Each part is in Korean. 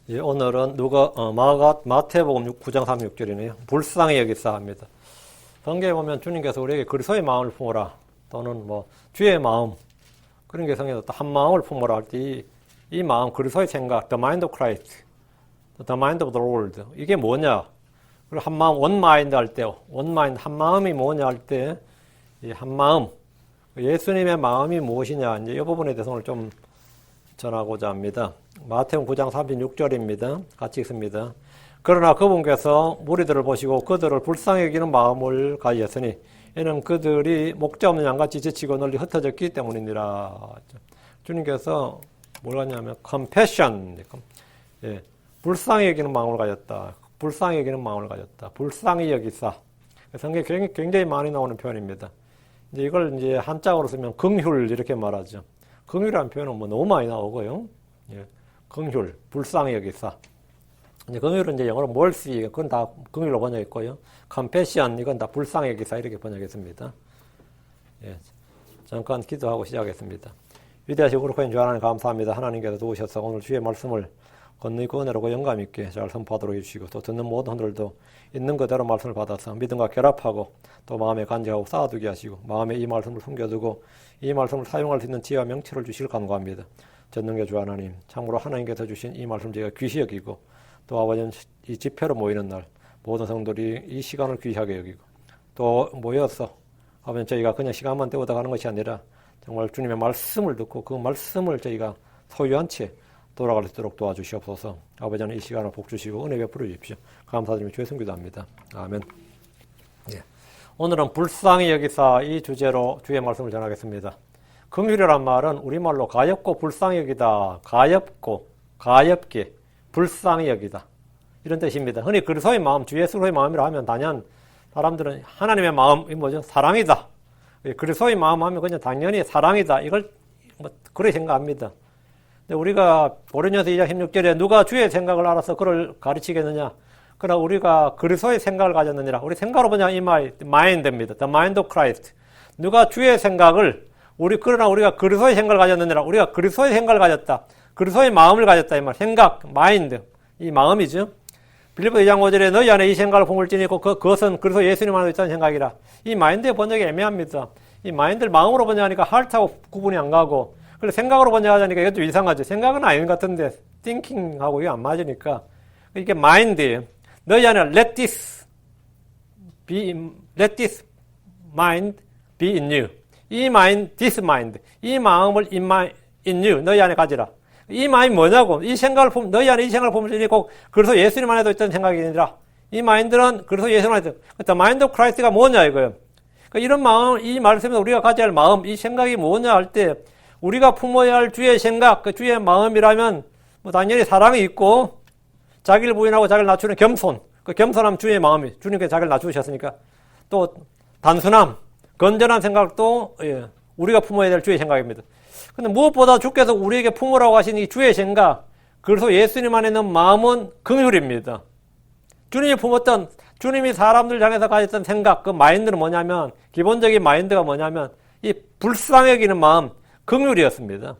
이제 오늘은 마태복음 9장 36절이네요. 불쌍히 여기사 합니다. 성경에 보면 주님께서 우리에게 그리스도의 마음을 품어라 또는 주의 마음 그런 게 성경에서 한 마음을 품어라 할 때 이 마음 그리스도의 생각, the mind of Christ, the mind of the Lord 이게 뭐냐? 그리고 한 마음 one mind 할 때 one mind 한 마음이 뭐냐 할 때 이 한 마음 예수님의 마음이 무엇이냐 이제 이 부분에 대해서 오늘 좀 전하고자 합니다. 마태복음 9장 36절입니다. 같이 읽습니다. 그러나 그분께서 무리들을 보시고 그들을 불쌍히 여기는 마음을 가지셨으니 이는 그들이 목자 없는 양같이 지치고 널리 흩어졌기 때문이니라. 주님께서 뭘 하냐면 compassion, 불쌍히 여기는 마음을 가졌다. 불쌍히 여기는 마음을 가졌다. 불쌍히 여기사. 성경에 굉장히 많이 나오는 표현입니다. 이제 이걸 이제 한자어로 쓰면 긍휼 이렇게 말하죠. 긍휼이라는 표현은 너무 많이 나오고요. 긍휼, 불쌍히 여기사. 이제 긍휼은 이제 영어로 mercy, 그건 다 긍휼로 번역했고요. compassion, 이건 다 불쌍히 여기사 이렇게 번역했습니다. 잠깐 기도하고 시작하겠습니다. 위대하시고 거룩하신 주 하나님 감사합니다. 하나님께서 도우셔서 오늘 주의 말씀을 건너고 은혜로고 영감 있게 잘 선포하도록 해주시고 또 듣는 모든 분들도 있는 그대로 말씀을 받아서 믿음과 결합하고 또 마음에 간직하고 쌓아두게 하시고 마음에 이 말씀을 숨겨두고 이 말씀을 사용할 수 있는 지혜와 명철을 주시길 간구합니다. 전능의 주 하나님, 참으로 하나님께서 주신 이 말씀 저희가 귀시 여기고 또 아버지는 이 집회로 모이는 날 모든 성도들이 이 시간을 귀하게 여기고 또 모여서 아버지 저희가 그냥 시간만 때우다 가는 것이 아니라 정말 주님의 말씀을 듣고 그 말씀을 저희가 소유한 채 돌아갈 수 있도록 도와주시옵소서. 아버지는 이 시간을 복 주시고 은혜 베풀어 주십시오. 감사드리며 주의 성기도합니다. 아멘. 오늘은 불쌍히 여기사 이 주제로 주의 말씀을 전하겠습니다. 긍휼이란 말은 우리말로 가엾고 불쌍히 여기다. 가엾게 불쌍히 여기다. 이런 뜻입니다. 흔히 그리스도의 마음, 주 예수의 마음이라 하면 단연 사람들은 하나님의 마음이 뭐죠? 사랑이다. 그리스도의 마음 하면 그냥 당연히 사랑이다. 이걸 그렇게 생각합니다. 근데 우리가 고린도서 2장 16절에 누가 주의 생각을 알아서 그를 가르치겠느냐? 그러나 우리가 그리스도의 생각을 가졌느니라. 우리 생각으로 보냐 이 마인드입니다. The mind of Christ. 누가 주의 생각을 그러나 우리가 그리스도의 생각을 가졌느니라. 우리가 그리스도의 생각을 가졌다. 그리스도의 마음을 가졌다 이 말. 생각, 마인드. 이 마음이죠. 빌립보 2장 5절에 너희 안에 이 생각을 품을지니 있고 그것은 그리스도 예수님 안에 있다는 생각이라. 이 마인드의 번역이 애매합니다. 이 마인드를 마음으로 번역하니까 heart하고 구분이 안 가고 그래서 생각으로 번역하자니까 이것도 이상하죠. 생각은 아닌 것 같은데 thinking하고 이게 안 맞으니까 이게 mind예요. 너희 안에 let this mind be in you. this mind. 이 마음을 in you. 너희 안에 가지라. 이 마음이 뭐냐고. 이 생각을 너희 안에 이 생각을 품으니 꼭 그래서 예수님 안에도 있던 생각이 아니라 이 마인드는 그래서 예수님 안에도 the mind of Christ가 뭐냐 이거예요. 그러니까 이런 마음, 이 말씀에서 우리가 가져야 할 마음, 이 생각이 뭐냐 할 때 우리가 품어야 할 주의 생각, 그 주의 마음이라면 당연히 사랑이 있고 자기를 부인하고 자기를 낮추는 겸손, 그 겸손함 주의 마음이 주님께서 자기를 낮추셨으니까 또 단순함, 건전한 생각도 우리가 품어야 될 주의 생각입니다. 근데 무엇보다 주께서 우리에게 품으라고 하신 이 주의 생각, 그래서 예수님 안에 있는 마음은 긍휼입니다. 주님이 사람들 향해서 가졌던 생각, 그 마인드는 뭐냐면, 기본적인 마인드가 뭐냐면, 이 불쌍히 여기는 마음, 긍휼이었습니다.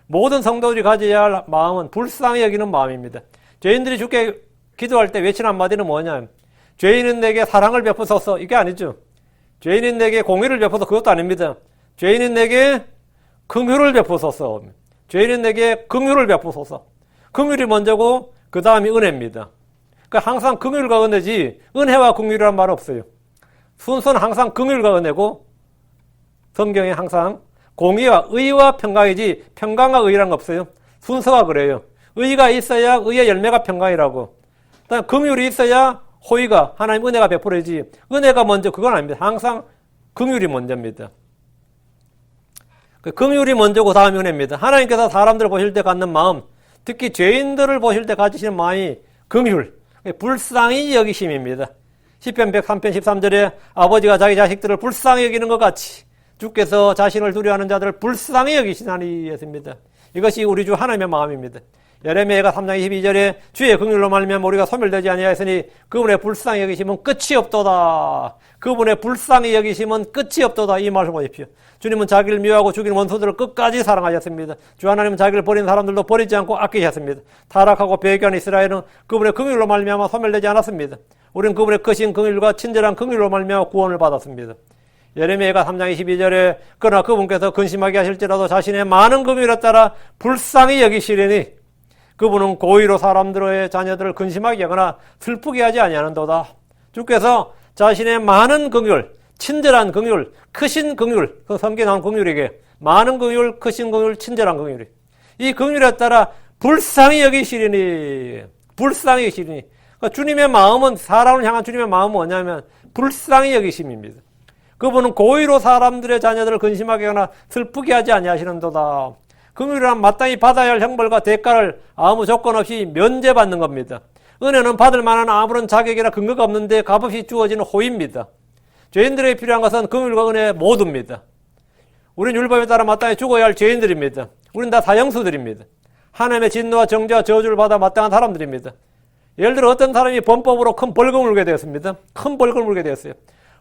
모든 성도들이 가져야 할 마음은 불쌍히 여기는 마음입니다. 죄인들이 주께 기도할 때 외치는 한마디는 뭐냐? 죄인은 내게 사랑을 베푸소서. 이게 아니죠. 죄인은 내게 공의를 베푸소서. 그것도 아닙니다. 죄인은 내게 긍휼을 베푸소서. 죄인은 내게 긍휼을 베푸소서. 긍휼이 먼저고 그 다음이 은혜입니다. 그러니까 항상 긍휼과 은혜지 은혜와 긍휼이란 말 없어요. 순서는 항상 긍휼과 은혜고 성경에 항상 공의와 의와 평강이지 평강과 의란 거 없어요. 순서가 그래요. 의가 있어야 의의 열매가 평강이라고. 그다음에 긍휼이 있어야 호의가 하나님 은혜가 베풀어지지 은혜가 먼저 그건 아닙니다. 항상 긍휼이 먼저입니다. 긍휼이 먼저고 다음이 은혜입니다. 하나님께서 사람들을 보실 때 갖는 마음, 특히 죄인들을 보실 때 가지시는 마음이 긍휼, 불쌍히 여기심입니다. 시편 103편 13절에 아버지가 자기 자식들을 불쌍히 여기는 것 같이 주께서 자신을 두려워하는 자들을 불쌍히 여기시나니 했습니다. 이것이 우리 주 하나님의 마음입니다. 예레미야가 3장 22절에 주의 긍휼로 말미암아 우리가 소멸되지 아니하였으니 그분의 불쌍히 여기심은 끝이 없도다. 그분의 불쌍히 여기심은 끝이 없도다. 이 말을 보십시오. 주님은 자기를 미워하고 죽인 원수들을 끝까지 사랑하셨습니다. 주 하나님은 자기를 버린 사람들도 버리지 않고 아끼셨습니다. 타락하고 배교한 이스라엘은 그분의 긍휼로 말미암아 소멸되지 않았습니다. 우리는 그분의 크신 긍휼과 친절한 긍휼로 말미암아 구원을 받았습니다. 예레미야가 3장 22절에 그러나 그분께서 근심하게 하실지라도 자신의 많은 긍휼에 따라 불쌍히 여기시리니 그분은 고의로 사람들의 자녀들을 근심하게 하거나 슬프게 하지 아니하는도다. 주께서 자신의 많은 긍휼, 친절한 긍휼, 크신 긍휼, 그 성경에 나온 긍휼이게 많은 긍휼, 크신 긍휼, 친절한 긍휼이 이 긍휼에 따라 불쌍히 여기시리니 불쌍히 여기시리니 그러니까 주님의 마음은 사람을 향한 주님의 마음은 뭐냐면 불쌍히 여기심입니다. 그분은 고의로 사람들의 자녀들을 근심하게 하거나 슬프게 하지 아니하시는도다. 긍휼이란 마땅히 받아야 할 형벌과 대가를 아무 조건 없이 면제받는 겁니다. 은혜는 받을 만한 아무런 자격이나 근거가 없는데 값없이 주어지는 호의입니다. 죄인들에게 필요한 것은 긍휼과 은혜 모두입니다. 우리는 율법에 따라 마땅히 죽어야 할 죄인들입니다. 우리는 다 사형수들입니다. 하나님의 진노와 정죄와 저주를 받아 마땅한 사람들입니다. 예를 들어 어떤 사람이 범법으로 큰 벌금을 물게 되었습니다. 큰 벌금을 물게 되었어요.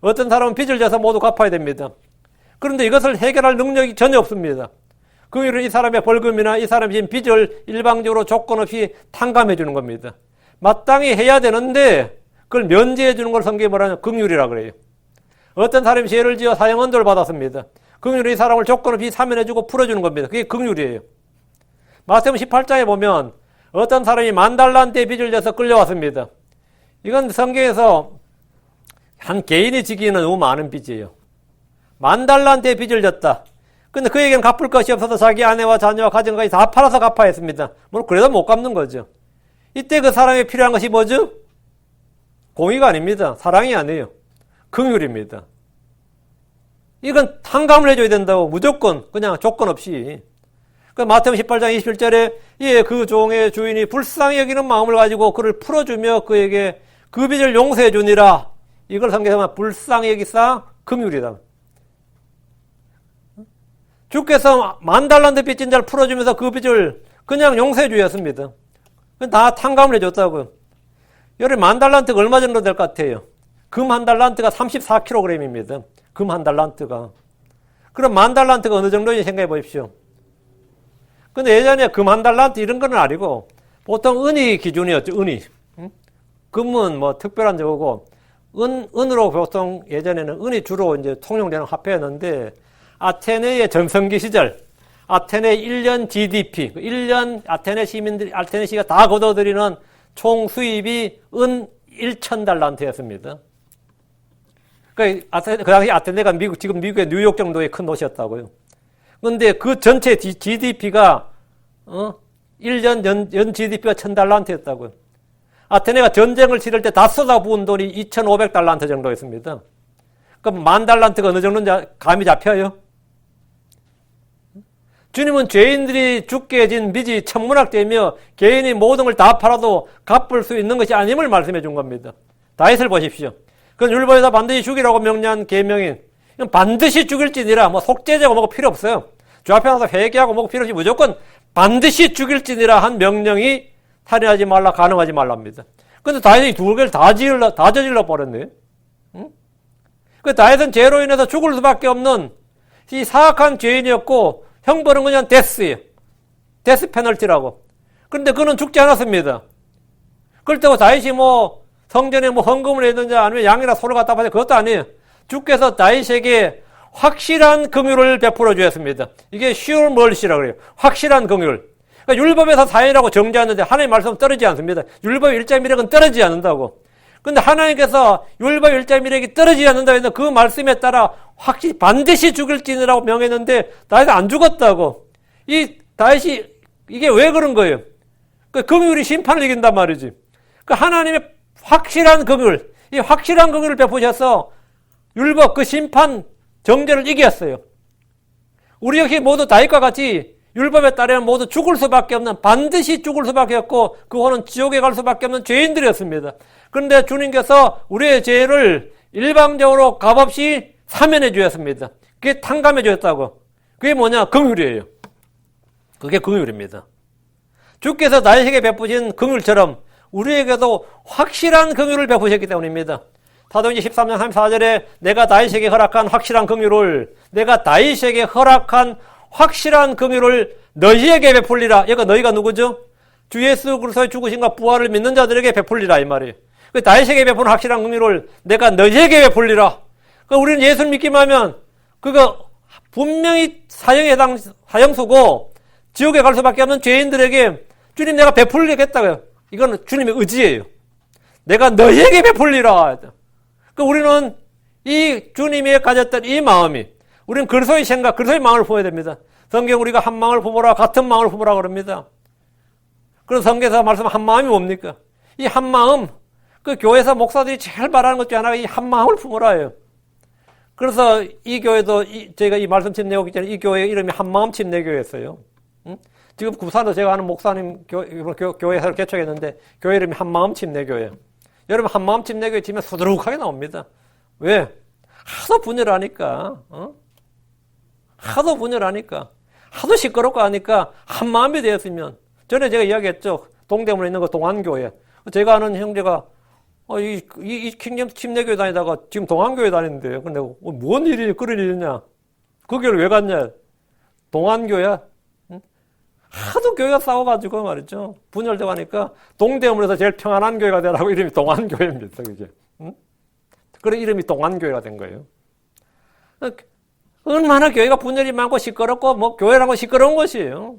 어떤 사람은 빚을 져서 모두 갚아야 됩니다. 그런데 이것을 해결할 능력이 전혀 없습니다. 긍휼은 이 사람의 벌금이나 이 사람이 진 빚을 일방적으로 조건 없이 탕감해 주는 겁니다. 마땅히 해야 되는데 그걸 면제해 주는 걸 성경에 뭐라냐면 긍휼이라 그래요. 어떤 사람이 죄를 지어 사형 언도를 받았습니다. 긍휼은 이 사람을 조건 없이 사면해 주고 풀어주는 겁니다. 그게 긍휼이에요. 마태복음 18장에 보면 어떤 사람이 10,000달란트의 빚을 져서 끌려왔습니다. 이건 성경에서 한 개인이 지기에는 너무 많은 빚이에요. 10,000달란트의 빚을 졌다. 근데 그에게는 갚을 것이 없어서 자기 아내와 자녀와 가정까지 다 팔아서 갚아야 했습니다. 물론 그래도 못 갚는 거죠. 이때 그 사람이 필요한 것이 뭐죠? 공의가 아닙니다. 사랑이 아니에요. 긍휼입니다. 이건 탕감을 해줘야 된다고 무조건 그냥 조건 없이. 그 마태복음 18장 21절에 예, 그 종의 주인이 불쌍히 여기는 마음을 가지고 그를 풀어주며 그에게 그 빚을 용서해 주니라. 이걸 성경에서 불쌍히 여기사 긍휼이다. 주께서 10,000달란트 빚진 자를 풀어주면서 그 빚을 그냥 용서해 주셨습니다. 다 탕감을 해줬다고요. 여러분 10,000달란트가 얼마 정도 될 것 같아요? 금 1달란트가 34kg입니다. 금 1달란트가. 그럼 10,000달란트가 어느 정도인지 생각해 보십시오. 근데 예전에 금 1달란트 이런 건 아니고 보통 은이 기준이었죠. 은이. 금은 뭐 특별한 저거고 은으로 보통 예전에는 은이 주로 이제 통용되는 화폐였는데 아테네의 전성기 시절 아테네 1년 GDP, 1년 아테네 시가 다 거둬들이는 총 수입이 은 1,000달란트였습니다. 그 당시 아테네가 지금 미국의 뉴욕 정도의 큰 도시였다고요. 근데 그 전체 GDP가 1년 연 GDP가 1,000달란트였다고요. 아테네가 전쟁을 치를 때 다 쏟아부은 돈이 2,500달란트 정도였습니다. 그럼 10,000달란트가 어느 정도인지 감이 잡혀요? 주님은 죄인들이 죽게 진 빚이 천문학되며 개인이 모든 걸 다 팔아도 갚을 수 있는 것이 아님을 말씀해 준 겁니다. 다윗을 보십시오. 그건 율법에서 반드시 죽이라고 명령한 계명인 반드시 죽일지니라 뭐 속죄제고 뭐고 필요 없어요. 주 앞에 나서 회개하고 뭐고 필요 없이 무조건 반드시 죽일지니라 한 명령이 살인하지 말라 간음하지 말랍니다. 근데 다윗이 두 개를 다 저질러 버렸네. 응? 그 다윗은 죄로 인해서 죽을 수밖에 없는 이 사악한 죄인이었고 형벌은 그냥 데스예요. 데스 페널티라고. 그런데 그는 죽지 않았습니다. 그렇다고 다윗이 뭐 성전에 뭐 헌금을 했는지 아니면 양이나 소를 갖다 받아 그것도 아니에요. 주께서 다윗에게 확실한 긍휼을 베풀어 주었습니다. 이게 sure mercy라고 그래요. 확실한 긍휼. 그러니까 율법에서 사형이라고 정죄하는데 하나님 말씀은 떨어지지 않습니다. 율법 일자미력은 떨어지지 않는다고. 근데 하나님께서 율법 일자미력이 떨어지지 않는다고 했는데 그 말씀에 따라 확실히 반드시 죽일지니라고 명했는데 다윗이 안 죽었다고. 이 다윗이 이게 왜 그런 거예요? 그 긍휼이 심판을 이긴단 말이지. 그 하나님의 확실한 긍휼, 이 확실한 긍휼을 베푸셔서 율법 그 심판 정죄를 이겼어요. 우리 역시 모두 다윗과 같이 율법에 따르면 모두 죽을 수밖에 없는 반드시 죽을 수밖에 없고 그 후는 지옥에 갈 수밖에 없는 죄인들이었습니다. 그런데 주님께서 우리의 죄를 일방적으로 값없이 사면해 주셨습니다. 그게 탕감해 주셨다고. 그게 뭐냐? 긍휼이에요. 그게 긍휼입니다. 주께서 다윗에게 베푸신 긍휼처럼 우리에게도 확실한 긍휼을 베푸셨기 때문입니다. 사도행전 13장 34절에 내가 다윗에게 허락한 확실한 긍휼을 너희에게 베풀리라. 여기가 너희가 누구죠? 주 예수 그리스도의 죽으심과 부활을 믿는 자들에게 베풀리라 이 말이에요. 그 다윗에게 베푸는 확실한 긍휼을 내가 너희에게 베풀리라. 그 우리는 예수를 믿기만 하면 그거 분명히 사형수고 지옥에 갈 수밖에 없는 죄인들에게 주님 내가 베풀리겠다고요. 이거는 주님의 의지예요. 내가 너희에게 베풀리라. 그 우리는 이 주님이 가졌던 이 마음이 우리는 그리스도의 생각, 그리스도의 마음을 품어야 됩니다. 성경 우리가 한 마음을 품어라, 같은 마음을 품어라 그럽니다. 그래서 성경에서 말씀한 한 마음이 뭡니까? 이 한 마음, 그 교회에서 목사들이 제일 말하는 것 중에 하나가 이 한 마음을 품어라예요. 그래서 이 교회도 저희가 이 말씀 침례교회 전에 이 교회 이름이 한마음 침례교회였어요. 지금 부산도 제가 아는 목사님 교회에서 개척했는데 교회 이름이 한마음 침례교회. 여러분 한마음 침례교회 치면 수두룩하게 나옵니다. 왜? 하도 분열하니까. 하도 분열하니까. 하도 시끄럽고 하니까 한마음이 되었으면. 전에 제가 이야기했죠. 동대문에 있는 거 동안교회. 제가 아는 형제가 이 킹덤 침례교회 다니다가 지금 동안교회 다니는데요. 근데 뭔 일이 그런 일이냐? 그 교회를 왜 갔냐? 동안교회야. 하도 교회가 싸워가지고 말이죠. 분열되고 하니까 동대문에서 제일 평안한 교회가 되라고 이름이 동안교회입니다. 그게. 그래 이름이 동안교회가 된 거예요. 얼마나 교회가 분열이 많고 시끄럽고 뭐 교회라고 시끄러운 것이에요.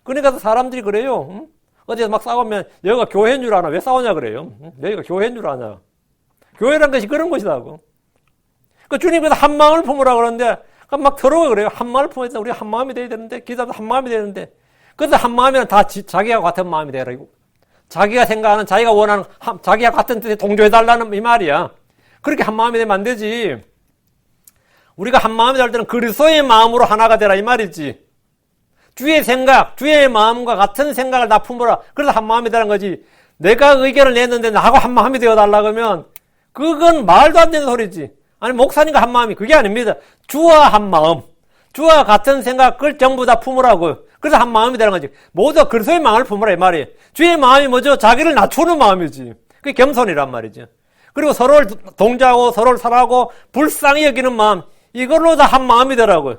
그러니까 사람들이 그래요. 어디서 막 싸우면 여기가 교회인 줄 아나? 왜 싸우냐 그래요. 여기가 교회인 줄 아냐? 교회란 것이 그런 것이라고. 그 주님께서 한 마음을 품으라 그러는데 막 더러워 그래요. 한 마음을 품어야 우리가 한 마음이 돼야 되는데 기도도 한 마음이 되는데 그래서 한 마음이면 다 자기가 같은 마음이 되라. 자기가 생각하는 자기가 원하는 자기가 같은 뜻에 동조해달라는 이 말이야. 그렇게 한 마음이 되면 안 되지. 우리가 한 마음이 될 때는 그리스도의 마음으로 하나가 되라 이 말이지. 주의 생각, 주의 마음과 같은 생각을 다 품어라. 그래서 한 마음이 되는 거지. 내가 의견을 냈는데 나하고 한 마음이 되어달라 그러면 그건 말도 안 되는 소리지. 아니 목사님과 한 마음이 그게 아닙니다. 주와 한 마음, 주와 같은 생각을 전부 다 품으라고요. 그래서 한 마음이 되는 거지. 모두 그리스도의 마음을 품으라 이 말이에요. 주의 마음이 뭐죠? 자기를 낮추는 마음이지. 그게 겸손이란 말이죠. 그리고 서로를 동조하고 서로를 사랑하고 불쌍히 여기는 마음, 이걸로 다 한 마음이 되라고요.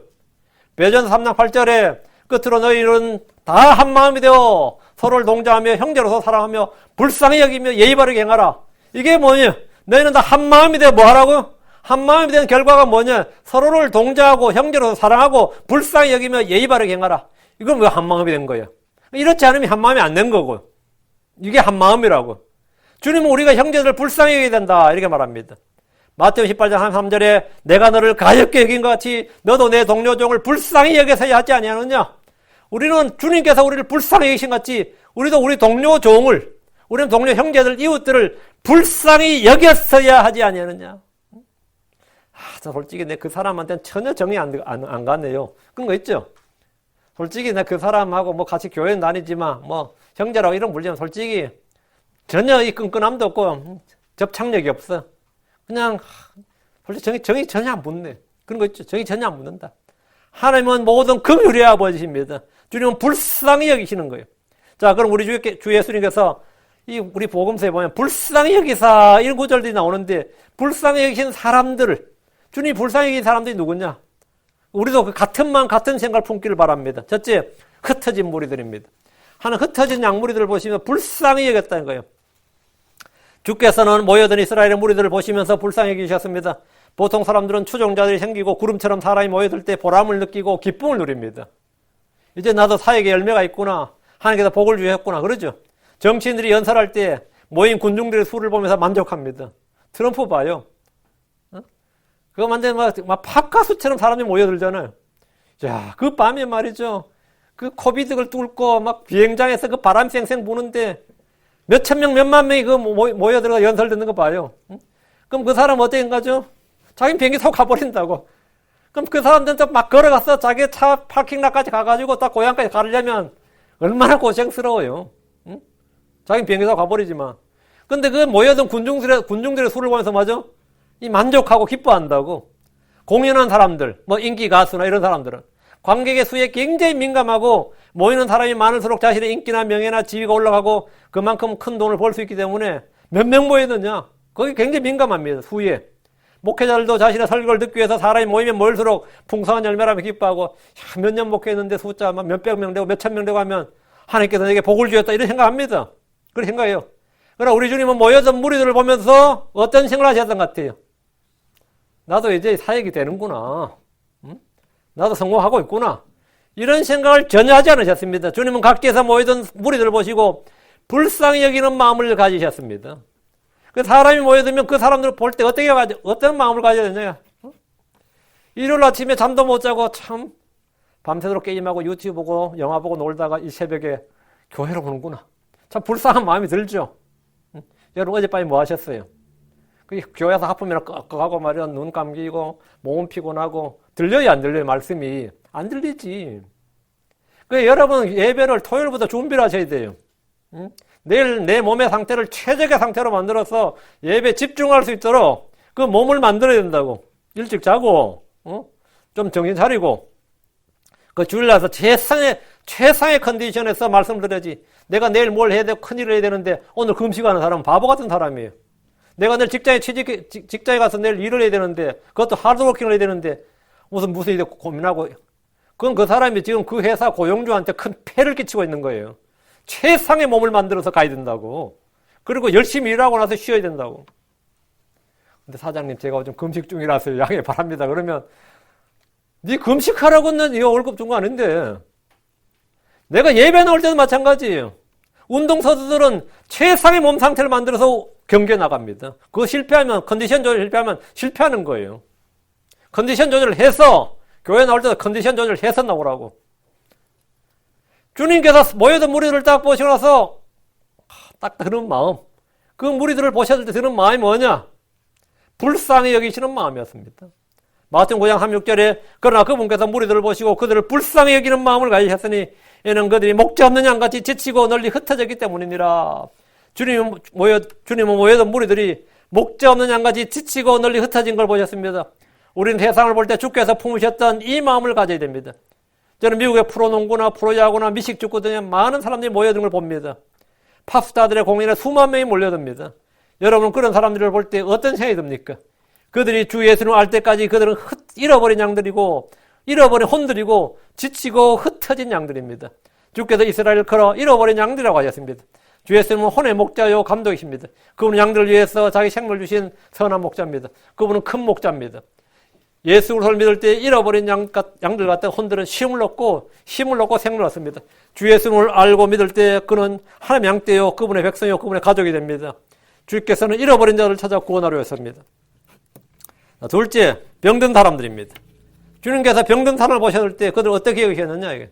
베드로전서 3장 8절에 끝으로 너희는 다 한 마음이 되어 서로를 동조하며 형제로서 사랑하며 불쌍히 여기며 예의 바르게 행하라. 이게 뭐냐? 너희는 다 한 마음이 되어 뭐 하라고요? 한 마음이 된 결과가 뭐냐? 서로를 동조하고 형제로서 사랑하고 불쌍히 여기며 예의 바르게 행하라. 이건 왜 한 마음이 된 거야? 이렇지 않으면 한 마음이 안 된 거고. 이게 한 마음이라고. 주님은 우리가 형제들을 불쌍히 여겨야 된다. 이렇게 말합니다. 마태복음 18장 3절에 내가 너를 가엾게 여긴 것 같이 너도 내 동료 종을 불쌍히 여겨서야 하지 아니하느냐? 우리는 주님께서 우리를 불쌍히 여기신 같이 우리도 우리 동료 종을, 우리는 동료 형제들, 이웃들을 불쌍히 여겼어야 하지 아니하느냐? 솔직히 내 그 사람한테는 전혀 정이 안 갔네요. 그런 거 있죠? 솔직히 내 그 사람하고 뭐 같이 교회는 다니지만 뭐 형제라고 이런 물리면 솔직히 전혀 이 끈끈함도 없고 접착력이 없어. 그냥 솔직히 정이 전혀 안 붙네. 그런 거 있죠? 정이 전혀 안 붙는다. 하나님은 모든 긍휼의 아버지십니다. 주님은 불쌍히 여기시는 거예요. 자, 그럼 우리 주 예수님께서 우리 복음서에 보면 불쌍히 여기사 이런 구절들이 나오는데 불쌍히 여기신 사람들을 주님이 불쌍히 여긴 사람들이 누구냐? 우리도 그 같은 마음 같은 생각을 품기를 바랍니다. 첫째, 흩어진 무리들입니다. 하는 흩어진 양무리들을 보시면 불쌍히 여겼다는 거예요. 주께서는 모여든 이스라엘의 무리들을 보시면서 불쌍히 여기셨습니다. 보통 사람들은 추종자들이 생기고 구름처럼 사람이 모여들 때 보람을 느끼고 기쁨을 누립니다. 이제 나도 사역에 열매가 있구나. 하나님께서 복을 주셨구나. 그러죠. 정치인들이 연설할 때 모인 군중들의 수를 보면서 만족합니다. 트럼프 봐요. 그거 만드는 막 팝가수처럼 사람이 모여들잖아요. 자, 그 밤에 말이죠. 그 코비드를 뚫고 막 비행장에서 그 바람 쌩쌩 부는데 몇천 명, 몇만 명이 그 모여들어가 연설 듣는 거 봐요. 그럼 그 사람 어떻게 가죠? 자기 비행기 타고 가버린다고. 그럼 그 사람들은 막 걸어가서 자기 차 파킹락까지 가가지고 딱 고향까지 가려면 얼마나 고생스러워요. 응? 자기 비행기 타고 가버리지만. 근데 그 모여든 군중들의 수를 보면서 맞아? 이 만족하고 기뻐한다고. 공연한 사람들, 뭐 인기 가수나 이런 사람들은 관객의 수에 굉장히 민감하고 모이는 사람이 많을수록 자신의 인기나 명예나 지위가 올라가고 그만큼 큰 돈을 벌 수 있기 때문에 몇 명 모이느냐 거기 굉장히 민감합니다. 수에. 목회자들도 자신의 설교를 듣기 위해서 사람이 모이면 모일수록 풍성한 열매라며 기뻐하고 몇 년 목회했는데 숫자가 몇백 명 되고 몇천 명 되고 하면 하나님께서 내게 복을 주었다 이런 생각합니다. 그런 생각해요. 그러나 우리 주님은 모여든 무리들을 보면서 어떤 생각을 하셨던 것 같아요? 나도 이제 사역이 되는구나. 나도 성공하고 있구나. 이런 생각을 전혀 하지 않으셨습니다. 주님은 각지에서 모이던 무리들을 보시고 불쌍히 여기는 마음을 가지셨습니다. 그 사람이 모여들면 그 사람들을 볼 때 어떤 마음을 가져야 되냐? 일요일 아침에 잠도 못 자고 참 밤새도록 게임하고 유튜브 보고 영화 보고 놀다가 이 새벽에 교회로 오는구나. 참 불쌍한 마음이 들죠. 여러분 어젯밤에 뭐 하셨어요? 그 교회에서 하품이나 꺽꺽하고 말이야 눈 감기고 몸 피곤하고 들려요 안 들려요? 말씀이 안 들리지. 그 여러분 예배를 토요일부터 준비를 하셔야 돼요. 내일 내 몸의 상태를 최적의 상태로 만들어서 예배 집중할 수 있도록 그 몸을 만들어야 된다고. 일찍 자고 좀 정신 차리고 그 주일날서 최상의 컨디션에서 말씀 드려야지. 내가 내일 뭘 해야 되고 큰일을 해야 되는데 오늘 금식하는 사람은 바보 같은 사람이에요. 내가 내일 직장에 가서 내일 일을 해야 되는데 그것도 하드워킹을 해야 되는데 무슨 일에 고민하고 그건 그 사람이 지금 그 회사 고용주한테 큰 폐를 끼치고 있는 거예요. 최상의 몸을 만들어서 가야 된다고. 그리고 열심히 일하고 나서 쉬어야 된다고. 근데 사장님 제가 좀 금식 중이라서 양해 바랍니다. 그러면 네 금식하라고는 네 월급 준 거 아닌데. 내가 예배 나올 때도 마찬가지예요. 운동선수들은 최상의 몸 상태를 만들어서 경기에 나갑니다. 그거 실패하면 컨디션 조절 실패하면 실패하는 거예요. 컨디션 조절을 해서 교회 나올 때도 컨디션 조절을 해서 나오라고. 주님께서 모여든 무리들을 딱 보시고 나서 딱 드는 마음, 그 무리들을 보셨을 때 드는 마음이 뭐냐? 불쌍히 여기시는 마음이었습니다. 마태복음 9장 36절에 그러나 그분께서 무리들을 보시고 그들을 불쌍히 여기는 마음을 가지셨으니 이는 그들이 목재 없는 양같이 지치고 널리 흩어졌기 때문이니라. 주님은 모여든 무리들이 목재 없는 양같이 지치고 널리 흩어진 걸 보셨습니다. 우리는 세상을 볼 때 주께서 품으셨던 이 마음을 가져야 됩니다. 저는 미국의 프로농구나 프로야구나 미식축구 등 많은 사람들이 모여든 걸 봅니다. 팝스타들의 공연에 수만 명이 몰려듭니다. 여러분은 그런 사람들을 볼 때 어떤 생각이 듭니까? 그들이 주 예수님을 알 때까지 그들은 잃어버린 양들이고 잃어버린 혼들이고 지치고 흩어진 양들입니다. 주께서 이스라엘을 걸어 잃어버린 양들이라고 하셨습니다. 주 예수님은 혼의 목자요 감독이십니다. 그분은 양들을 위해서 자기 생명을 주신 선한 목자입니다. 그분은 큰 목자입니다. 예수 그리스도를 믿을 때 잃어버린 양들 같은 혼들은 힘을 얻고 생명을 얻습니다. 주 예수님을 알고 믿을 때 그는 하나님의 양떼요 그분의 백성이요 그분의 가족이 됩니다. 주께서는 잃어버린 자를 찾아 구원하려 했습니다. 둘째, 병든 사람들입니다. 주님께서 병든 사람을 보셨을 때 그들을 어떻게 여기셨느냐 이게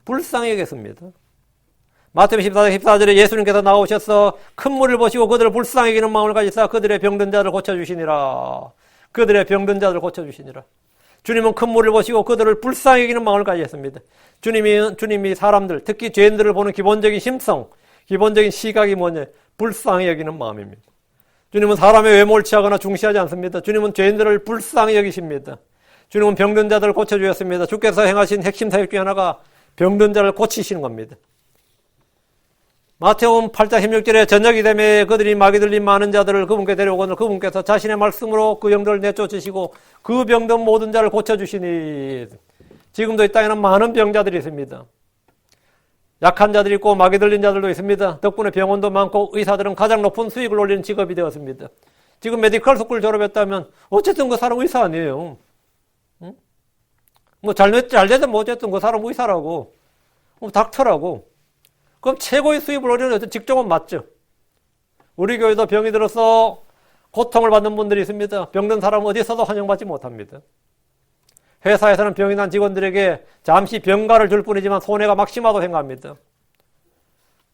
불쌍히 여겼습니다. 마태복음 14절에 예수님께서 나오셔서 큰 물을 보시고 그들을 불쌍히 여기는 마음을 가지사 그들의 병든 자를 고쳐주시니라. 그들의 병든 자를 고쳐주시니라. 주님은 큰 물을 보시고 그들을 불쌍히 여기는 마음을 가지셨습니다. 주님이 사람들, 특히 죄인들을 보는 기본적인 심성, 기본적인 시각이 뭐냐? 불쌍히 여기는 마음입니다. 주님은 사람의 외모를 취하거나 중시하지 않습니다. 주님은 죄인들을 불쌍히 여기십니다. 주님은 병든 자들을 고쳐주셨습니다. 주께서 행하신 핵심 사역 중에 하나가 병든 자를 고치시는 겁니다. 마태복음 8장 16절에 저녁이 되매 그들이 마귀 들린 많은 자들을 그분께 데려오거늘 그분께서 자신의 말씀으로 그 영들을 내쫓으시고 그 병든 모든 자를 고쳐주시니. 지금도 이 땅에는 많은 병자들이 있습니다. 약한 자들이 있고 마귀 들린 자들도 있습니다. 덕분에 병원도 많고 의사들은 가장 높은 수익을 올리는 직업이 되었습니다. 지금 메디컬 스쿨 졸업했다면 어쨌든 그 사람 의사 아니에요. 응? 뭐 잘 되든 뭐 어쨌든 그 사람 의사라고 닥터라고. 그럼 최고의 수입을 올리는 어떤 직종은 맞죠. 우리 교회도 병이 들어서 고통을 받는 분들이 있습니다. 병든 사람은 어디서도 환영받지 못합니다. 회사에서는 병이 난 직원들에게 잠시 병가를 줄 뿐이지만 손해가 막심하다고 생각합니다.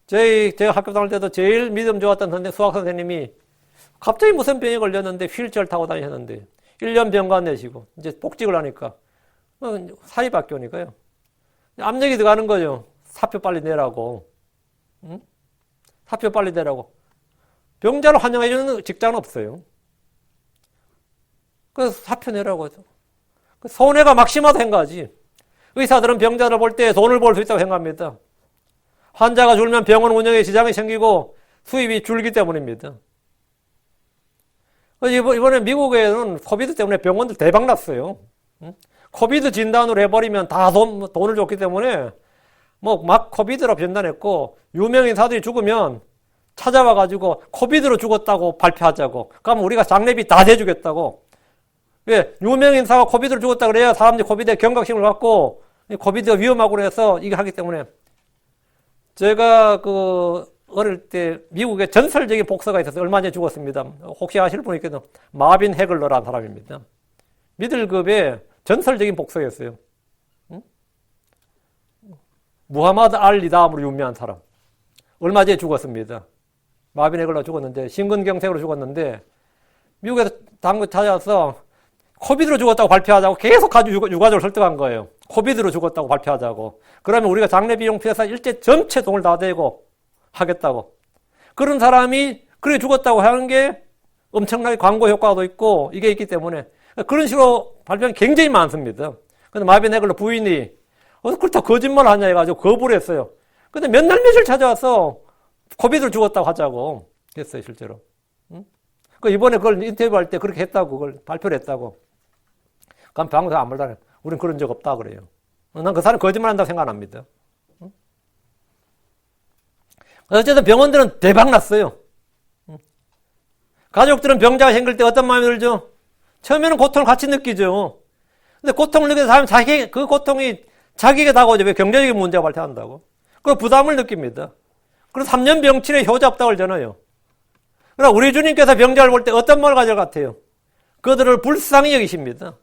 제가 학교 다닐 때도 제일 믿음 좋았던 수학 선생님이 갑자기 무슨 병에 걸렸는데 휠체어를 타고 다니셨는데 1년 병가 내시고 이제 복직을 하니까 사립학교니까요. 압력이 들어가는 거죠. 사표 빨리 내라고. 응? 사표 빨리 내라고. 병자를 환영해주는 직장은 없어요. 그래서 사표 내라고 하죠. 손해가 막심하다 생각하지. 의사들은 병자를 볼 때 돈을 벌 수 있다고 생각합니다. 환자가 줄면 병원 운영에 지장이 생기고 수입이 줄기 때문입니다. 이번에 미국에는 코비드 때문에 병원들 대박 났어요. 코비드 진단으로 해버리면 다 돈을 줬기 때문에 뭐 막 코비드로 진단했고, 유명인사들이 죽으면 찾아와가지고 코비드로 죽었다고 발표하자고. 그러면 우리가 장례비 다 대주겠다고. 왜? 유명인사가 코비드로 죽었다 그래야 사람들이 코비드에 경각심을 갖고 코비드가 위험하고 그래서 이게 하기 때문에. 제가 어릴 때 미국에 전설적인 복서가 있었어요. 얼마 전에 죽었습니다. 혹시 아실 분 있겠죠? 마빈 해글러라는 사람입니다. 미들급의 전설적인 복서였어요. 무하마드 알리 다음으로 유명한 사람. 얼마 전에 죽었습니다. 마빈 해글러 죽었는데, 심근경색으로 죽었는데, 미국에서 당국 찾아와서 코비드로 죽었다고 발표하자고 계속 가지고 유가족을 설득한 거예요. 코비드로 죽었다고 발표하자고. 그러면 우리가 장례 비용 피해서 일제 전체 돈을 다 대고 하겠다고. 그런 사람이 그래 죽었다고 하는 게 엄청나게 광고 효과도 있고 이게 있기 때문에 그런 식으로 발표는 굉장히 많습니다. 근데 마빈 해글러 부인이 그렇다 거짓말 하냐 해가지고 거부를 했어요. 근데 몇 날 며칠 찾아와서 코비드로 죽었다고 하자고 했어요, 실제로. 이번에 그걸 인터뷰할 때 그렇게 했다고, 그걸 발표를 했다고. 그럼 방송 아무 말도 안 해요. 우린 그런 적 없다 그래요. 난 그 사람 거짓말 한다고 생각 안 합니다. 어쨌든 병원들은 대박 났어요. 가족들은 병자가 생길 때 어떤 마음이 들죠? 처음에는 고통을 같이 느끼죠. 근데 고통을 느끼는 사람이 그 고통이 자기에게 다가오죠. 왜? 경제적인 문제가 발생한다고. 그 부담을 느낍니다. 그래서 3년 병치레 효자 없다고 그러잖아요. 그러나 우리 주님께서 병자를 볼 때 어떤 말을 가질 것 같아요? 그들을 불쌍히 여기십니다.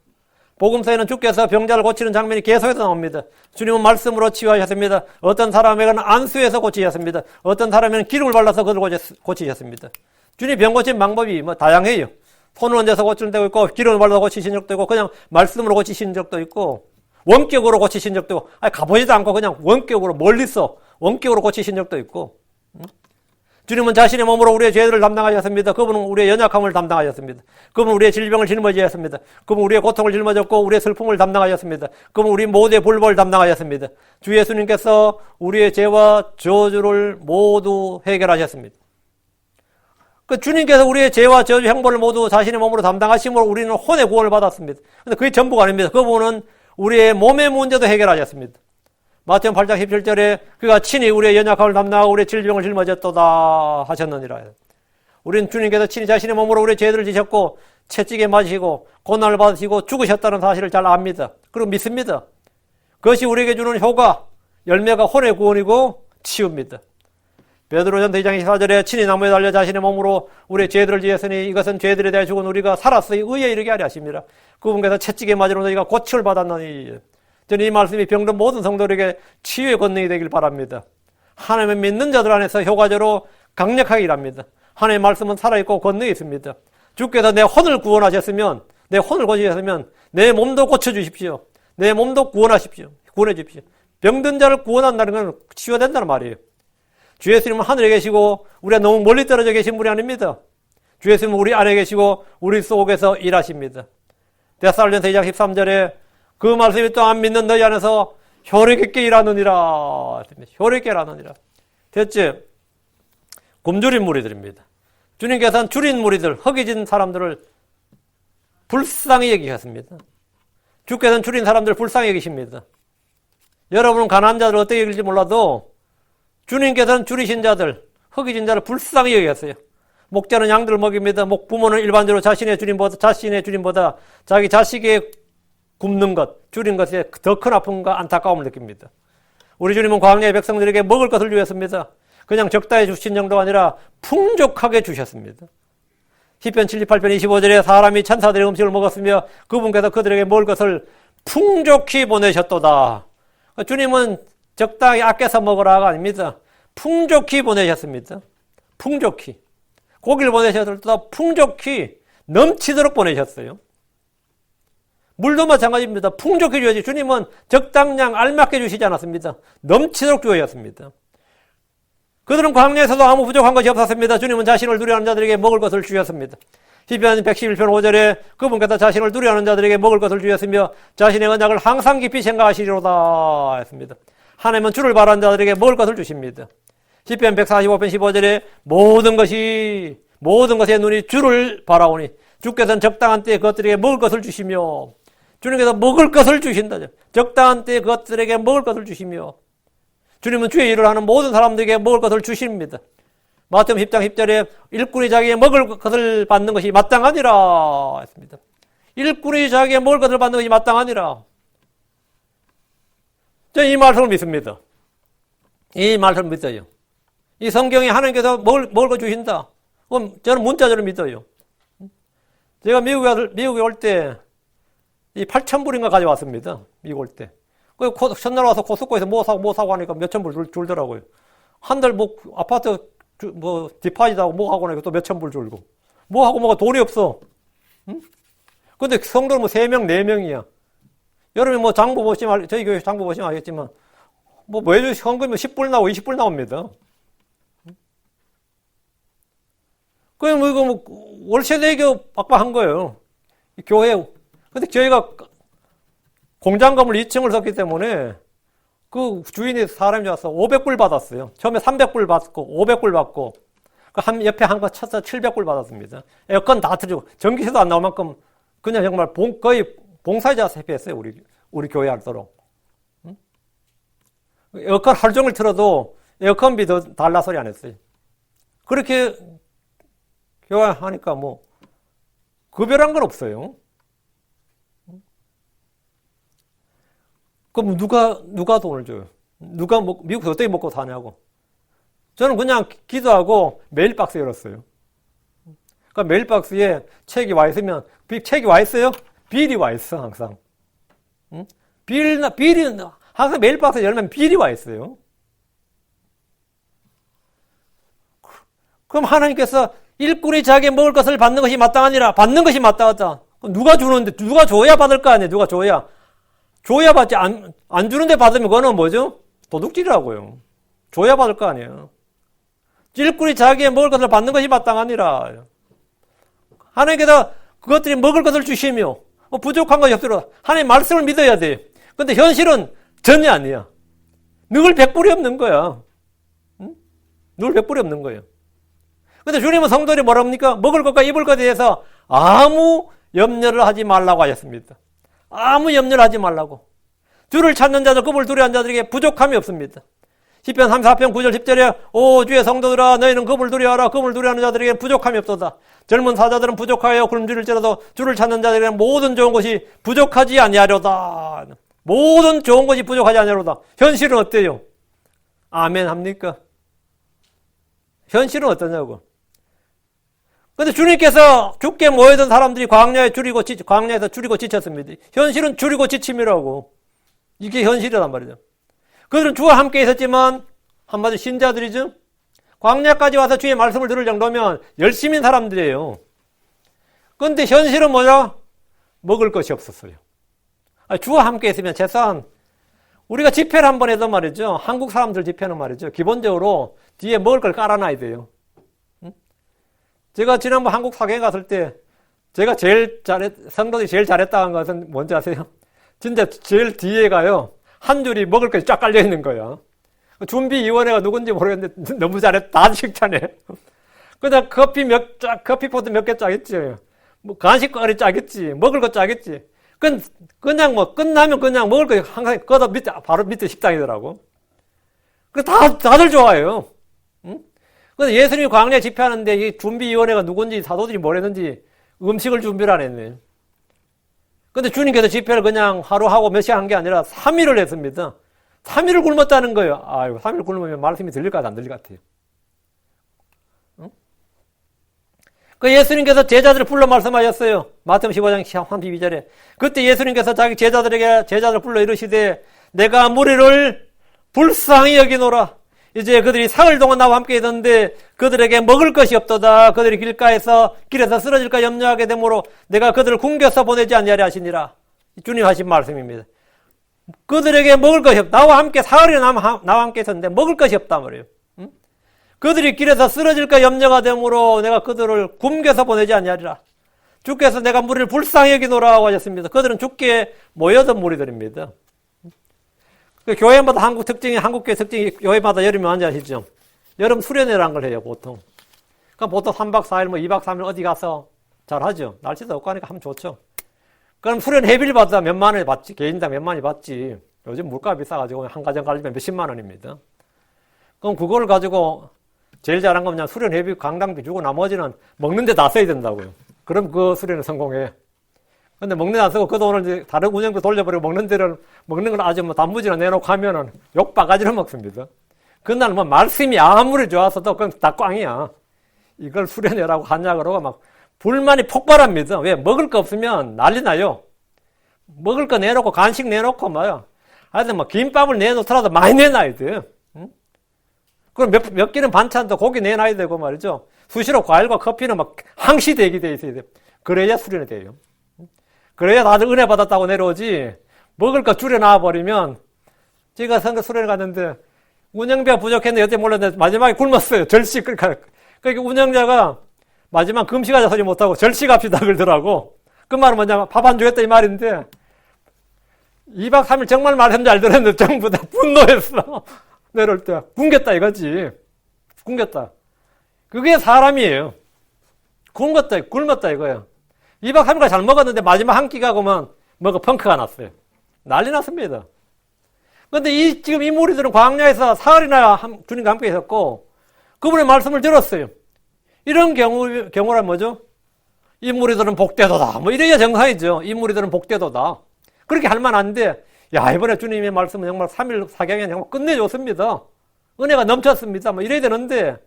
복음서에는 주께서 병자를 고치는 장면이 계속해서 나옵니다. 주님은 말씀으로 치유하셨습니다. 어떤 사람에게는 안수해서 고치셨습니다. 어떤 사람에게는 기름을 발라서 그들을 고치셨습니다. 주님이 병 고치는 방법이 다양해요. 손을 얹어서 고치는 데도 있고, 기름을 발라서 고치신 적도 있고, 그냥 말씀으로 고치신 적도 있고, 원격으로 고치신 적도 있고, 가보지도 않고 그냥 원격으로 멀리서 원격으로 고치신 적도 있고. 주님은 자신의 몸으로 우리의 죄들을 담당하셨습니다. 그분은 우리의 연약함을 담당하셨습니다. 그분은 우리의 질병을 짊어지셨습니다. 그분은 우리의 고통을 짊어졌고 우리의 슬픔을 담당하셨습니다. 그분은 우리 모두의 불법을 담당하셨습니다. 주 예수님께서 우리의 죄와 저주를 모두 해결하셨습니다. 주님께서 우리의 죄와 저주 형벌을 모두 자신의 몸으로 담당하심으로 우리는 혼의 구원을 받았습니다. 근데 그게 전부가 아닙니다. 그분은 우리의 몸의 문제도 해결하셨습니다. 마태복음 8장 17절에 그가 친히 우리의 연약함을 담당하고 우리의 질병을 짊어졌도다 하셨느니라. 우리는 주님께서 친히 자신의 몸으로 우리의 죄들을 지셨고 채찍에 맞으시고 고난을 받으시고 죽으셨다는 사실을 잘 압니다. 그리고 믿습니다. 그것이 우리에게 주는 효과, 열매가 혼의 구원이고 치유입니다. 베드로전서 2장 24절에 친히 나무에 달려 자신의 몸으로 우리의 죄들을 지었으니 이것은 죄들에 대해 죽은 우리가 살았으니 의에 이르게 하려 하십니다. 그분께서 채찍에 맞으러 너희가 고침을 받았느니. 저는 이 말씀이 병든 모든 성도들에게 치유의 권능이 되길 바랍니다. 하나님을 믿는 자들 안에서 효과적으로 강력하게 일합니다. 하나님의 말씀은 살아있고 권능이 있습니다. 주께서 내 혼을 구원하셨으면, 내 혼을 고치셨으면 내 몸도 고쳐주십시오. 내 몸도 구원하십시오. 구원해 주십시오. 병든 자를 구원한다는 건 치유가 된다는 말이에요. 주 예수님은 하늘에 계시고 우리가 너무 멀리 떨어져 계신 분이 아닙니다. 주 예수님은 우리 안에 계시고 우리 속에서 일하십니다. 데살로니가서 2장 13절에 그 말씀이 또 안 믿는 너희 안에서 효력있게 일하느니라. 효력있게 일하느니라. 대체 굶주린 무리들입니다. 주님께서는 줄인 무리들, 허기진 사람들을 불쌍히 여기셨습니다. 주께서는 줄인 사람들을 불쌍히 여기십니다. 여러분은 가난한 자들을 어떻게 여길지 몰라도 주님께서는 줄이신 자들, 허기진 자를 불쌍히 여기셨어요. 목자는 양들을 먹입니다. 부모는 일반적으로 자신의 주님보다 자기 자식의 굶는 것, 줄인 것에 더 큰 아픔과 안타까움을 느낍니다. 우리 주님은 광야의 백성들에게 먹을 것을 주셨습니다. 그냥 적당히 주신 정도가 아니라 풍족하게 주셨습니다. 시편 78편 25절에 사람이 천사들의 음식을 먹었으며 그분께서 그들에게 먹을 것을 풍족히 보내셨도다. 주님은 적당히 아껴서 먹으라가 아닙니다. 풍족히 보내셨습니다. 풍족히. 고기를 보내셨도다. 풍족히 넘치도록 보내셨어요. 물도 마찬가지입니다. 풍족히 주어야지. 주님은 적당량 알맞게 주시지 않았습니다. 넘치도록 주어졌습니다. 그들은 광야에서도 아무 부족한 것이 없었습니다. 주님은 자신을 두려워하는 자들에게 먹을 것을 주셨습니다. 시편 111편 5절에 그분께서 자신을 두려워하는 자들에게 먹을 것을 주셨으며 자신의 언약을 항상 깊이 생각하시리로다 했습니다. 하나님은 주를 바라는 자들에게 먹을 것을 주십니다. 시편 145편 15절에 모든 것에 눈이 주를 바라오니 주께서는 적당한 때에 그것들에게 먹을 것을 주시며 주님께서 먹을 것을 주신다. 적당한 때에 그것들에게 먹을 것을 주시며 주님은 주의 일을 하는 모든 사람들에게 먹을 것을 주십니다. 마태복음 10장 10절에 일꾼이 자기에게 먹을 것을 받는 것이 마땅하니라 했습니다. 일꾼이 자기에게 먹을 것을 받는 것이 마땅하니라. 저는 이 말씀을 믿습니다. 이 말씀을 믿어요. 이 성경에 하나님께서 먹을 거 주신다. 그럼 저는 문자적으로 믿어요. 제가 미국에 올 때 이 8,000불인가 가져왔습니다. 미국 올 때. 그 첫날 와서 코스코에서 뭐 사고 하니까 몇천 불 줄더라고요. 한 달 아파트 디파짓하고 뭐 하고 나니까 또 몇천 불 줄고. 뭐 하고 뭐가 돈이 없어. 응? 근데 성도는 3명, 4명이야. 여러분 장부 보시면, 저희 교회 장부 보시면 알겠지만, 매주 현금이 10불 나오고 20불 나옵니다. 그냥 이거 월세 내기 빡빡한 거예요. 교회. 근데 저희가 공장 건물 2층을 샀기 때문에 그 주인이 사람이 와서 500불 받았어요. 처음에 300불 받고 500불 받고 옆에 한 거 쳐서 700불 받았습니다. 에어컨 다 틀리고 전기세도 안 나올 만큼 그냥 정말 거의 봉사자 세배했어요. 우리 교회 할도록. 에어컨 하루 종일 틀어도 에어컨비도 달라 소리 안 했어요. 그렇게 교회 하니까 구별한 건 없어요. 그럼 누가 돈을 줘요? 미국에서 어떻게 먹고 사냐고. 저는 그냥 기도하고 메일박스 열었어요. 그러니까 메일박스에 책이 와 있으면, 책이 와 있어요? 빌이 와 있어, 항상. 응? 빌이, 항상 메일박스 열면 빌이 와 있어요. 그럼 하나님께서 일꾼이 자기의 먹을 것을 받는 것이 마땅하니라. 받는 것이 마땅하다. 누가 주는데, 누가 줘야 받을 거 아니에요? 누가 줘야 받지, 안 주는데 받으면 그거는 뭐죠? 도둑질이라고요. 줘야 받을 거 아니에요. 일꾼이 자기의 먹을 것을 받는 것이 마땅하니라. 하나님께서 그것들이 먹을 것을 주시며, 부족한 것이 없도록 하나님 말씀을 믿어야 돼. 근데 현실은 전혀 아니야. 늘 100불이 없는 거야. 응? 늘 100불이 없는 거예요. 근데 주님은 성도들이 뭐라 합니까? 먹을 것과 입을 것에 대해서 아무 염려를 하지 말라고 하셨습니다. 아무 염려를 하지 말라고. 주를 찾는 자들, 그분을 두려워하는 자들에게 부족함이 없습니다. 시편 34편 9절 10절에 오 주의 성도들아 너희는 그분을 두려워하라. 그분을 두려워하는 자들에게 부족함이 없도다. 젊은 사자들은 부족하여 굶주릴지라도 주를 찾는 자들에게는 모든 좋은 것이 부족하지 아니하려다. 모든 좋은 것이 부족하지 아니하려다. 현실은 어때요? 아멘 합니까? 현실은 어떠냐고. 근데 주님께서 죽게 모여든 사람들이 광야에서 줄이고 지쳤습니다. 현실은 줄이고 지침이라고. 이게 현실이란 말이죠. 그들은 주와 함께 있었지만 한마디로 신자들이죠. 광야까지 와서 주의 말씀을 들을 정도면 열심히 사람들이에요. 그런데 현실은 뭐냐? 먹을 것이 없었어요. 주와 함께 있으면 최소한 우리가 집회를 한번 해도 말이죠. 한국 사람들 집회는 말이죠. 기본적으로 뒤에 먹을 걸 깔아놔야 돼요. 제가 지난번 한국 사경에 갔을 때 제가 성도들이 제일 잘했다는 것은 뭔지 아세요? 진짜 제일 뒤에 가요. 한 줄이 먹을 것이 쫙 깔려 있는 거야. 준비위원회가 누군지 모르겠는데 너무 잘했다. 다 칭찬해. 그냥 커피포트 몇 개 짜겠지. 간식거리 짜겠지. 먹을 거 짜겠지. 그냥 끝나면 그냥 먹을 거 항상 바로 밑에 식당이더라고. 다들 좋아해요. 근데 예수님이 광야에 집회하는데 이 준비위원회가 누군지 사도들이 뭐랬는지 음식을 준비를 안 했네. 근데 주님께서 집회를 그냥 하루 하고 몇 시간 한 게 아니라 3일을 했습니다. 3일을 굶었다는 거예요. 아유, 3일 굶으면 말씀이 들릴 것 같아, 안 들릴 것 같아요. 응? 그 예수님께서 제자들을 불러 말씀하셨어요. 마태복음 15장 32절에. 그때 예수님께서 자기 제자들을 불러 이르시되 내가 무리를 불쌍히 여기노라. 이제 그들이 사흘 동안 나와 함께 있었는데 그들에게 먹을 것이 없도다. 그들이 길에서 쓰러질까 염려하게 되므로 내가 그들을 굶겨서 보내지 아니하리 하시니라. 주님 하신 말씀입니다. 그들에게 먹을 것이 없다. 나와 함께 사흘이나 나와 함께 있었는데 먹을 것이 없단 말이에요. 그들이 길에서 쓰러질까 염려가 되므로 내가 그들을 굶겨서 보내지 아니하리라. 주께서 내가 무리를 불쌍히 여기노라고 하셨습니다. 그들은 주께 모여든 무리들입니다. 교회마다 한국교회 특징이 교회마다 여름에 언제 아시죠? 여름 수련회라는 걸 해요, 보통. 그럼 보통 3박 4일, 2박 3일 어디 가서 잘 하죠. 날씨도 없고 하니까 하면 좋죠. 그럼 수련 회비를 받아 몇만 원이 받지, 개인당 몇만이 받지. 요즘 물가 비싸가지고 한 가정 가지면 몇십만 원입니다. 그럼 그걸 가지고 제일 잘한 건 그냥 수련 회비, 강당비 주고 나머지는 먹는 데 다 써야 된다고요. 그럼 그 수련에 성공해. 근데 먹는 데 안 쓰고 그 돈을 이제 다른 운영비 돌려버리고 먹는 걸 아주 뭐 단무지나 내놓고 하면은 욕 바가지를 먹습니다. 그날 뭐 말씀이 아무리 좋았어도 그건 다 꽝이야. 이걸 수련회라고 하냐 그러고 막 불만이 폭발합니다. 왜? 먹을 거 없으면 난리 나요. 먹을 거 내놓고 간식 내놓고 뭐야. 하여튼 뭐 김밥을 내놓더라도 많이 내놔야 돼. 응? 그럼 몇 끼는 반찬도 고기 내놔야 되고 말이죠. 수시로 과일과 커피는 막 항시 대기돼 있어야 돼. 그래야 수련회 돼요. 그래야 다들 은혜 받았다고 내려오지. 먹을 거 줄여놔 버리면 제가 선거 수련회 갔는데 운영비가 부족했는데 여태 몰랐는데 마지막에 굶었어요. 절식. 그러니까 운영자가 마지막 금식하자 소리 못하고 절식합시다 그러더라고. 그 말은 뭐냐면 밥 안 주겠다 이 말인데 2박 3일 정말 말했는지 알더랬는데 전부 다 분노했어. 내려올 때 굶겠다 이거지. 굶겠다. 그게 사람이에요. 굶었다 이거야. 2박 3일까지 잘 먹었는데 마지막 한 끼가 오면 뭐가 펑크가 났어요. 난리 났습니다. 근데 지금 이 무리들은 광야에서 사흘이나 주님과 함께 있었고 그분의 말씀을 들었어요. 이런 경우란 뭐죠? 이 무리들은 복되도다. 뭐 이래야 정상이죠. 이 무리들은 복되도다. 그렇게 할 만한데 야 이번에 주님의 말씀은 정말 3일 사경에 정말 끝내줬습니다. 은혜가 넘쳤습니다. 뭐 이래야 되는데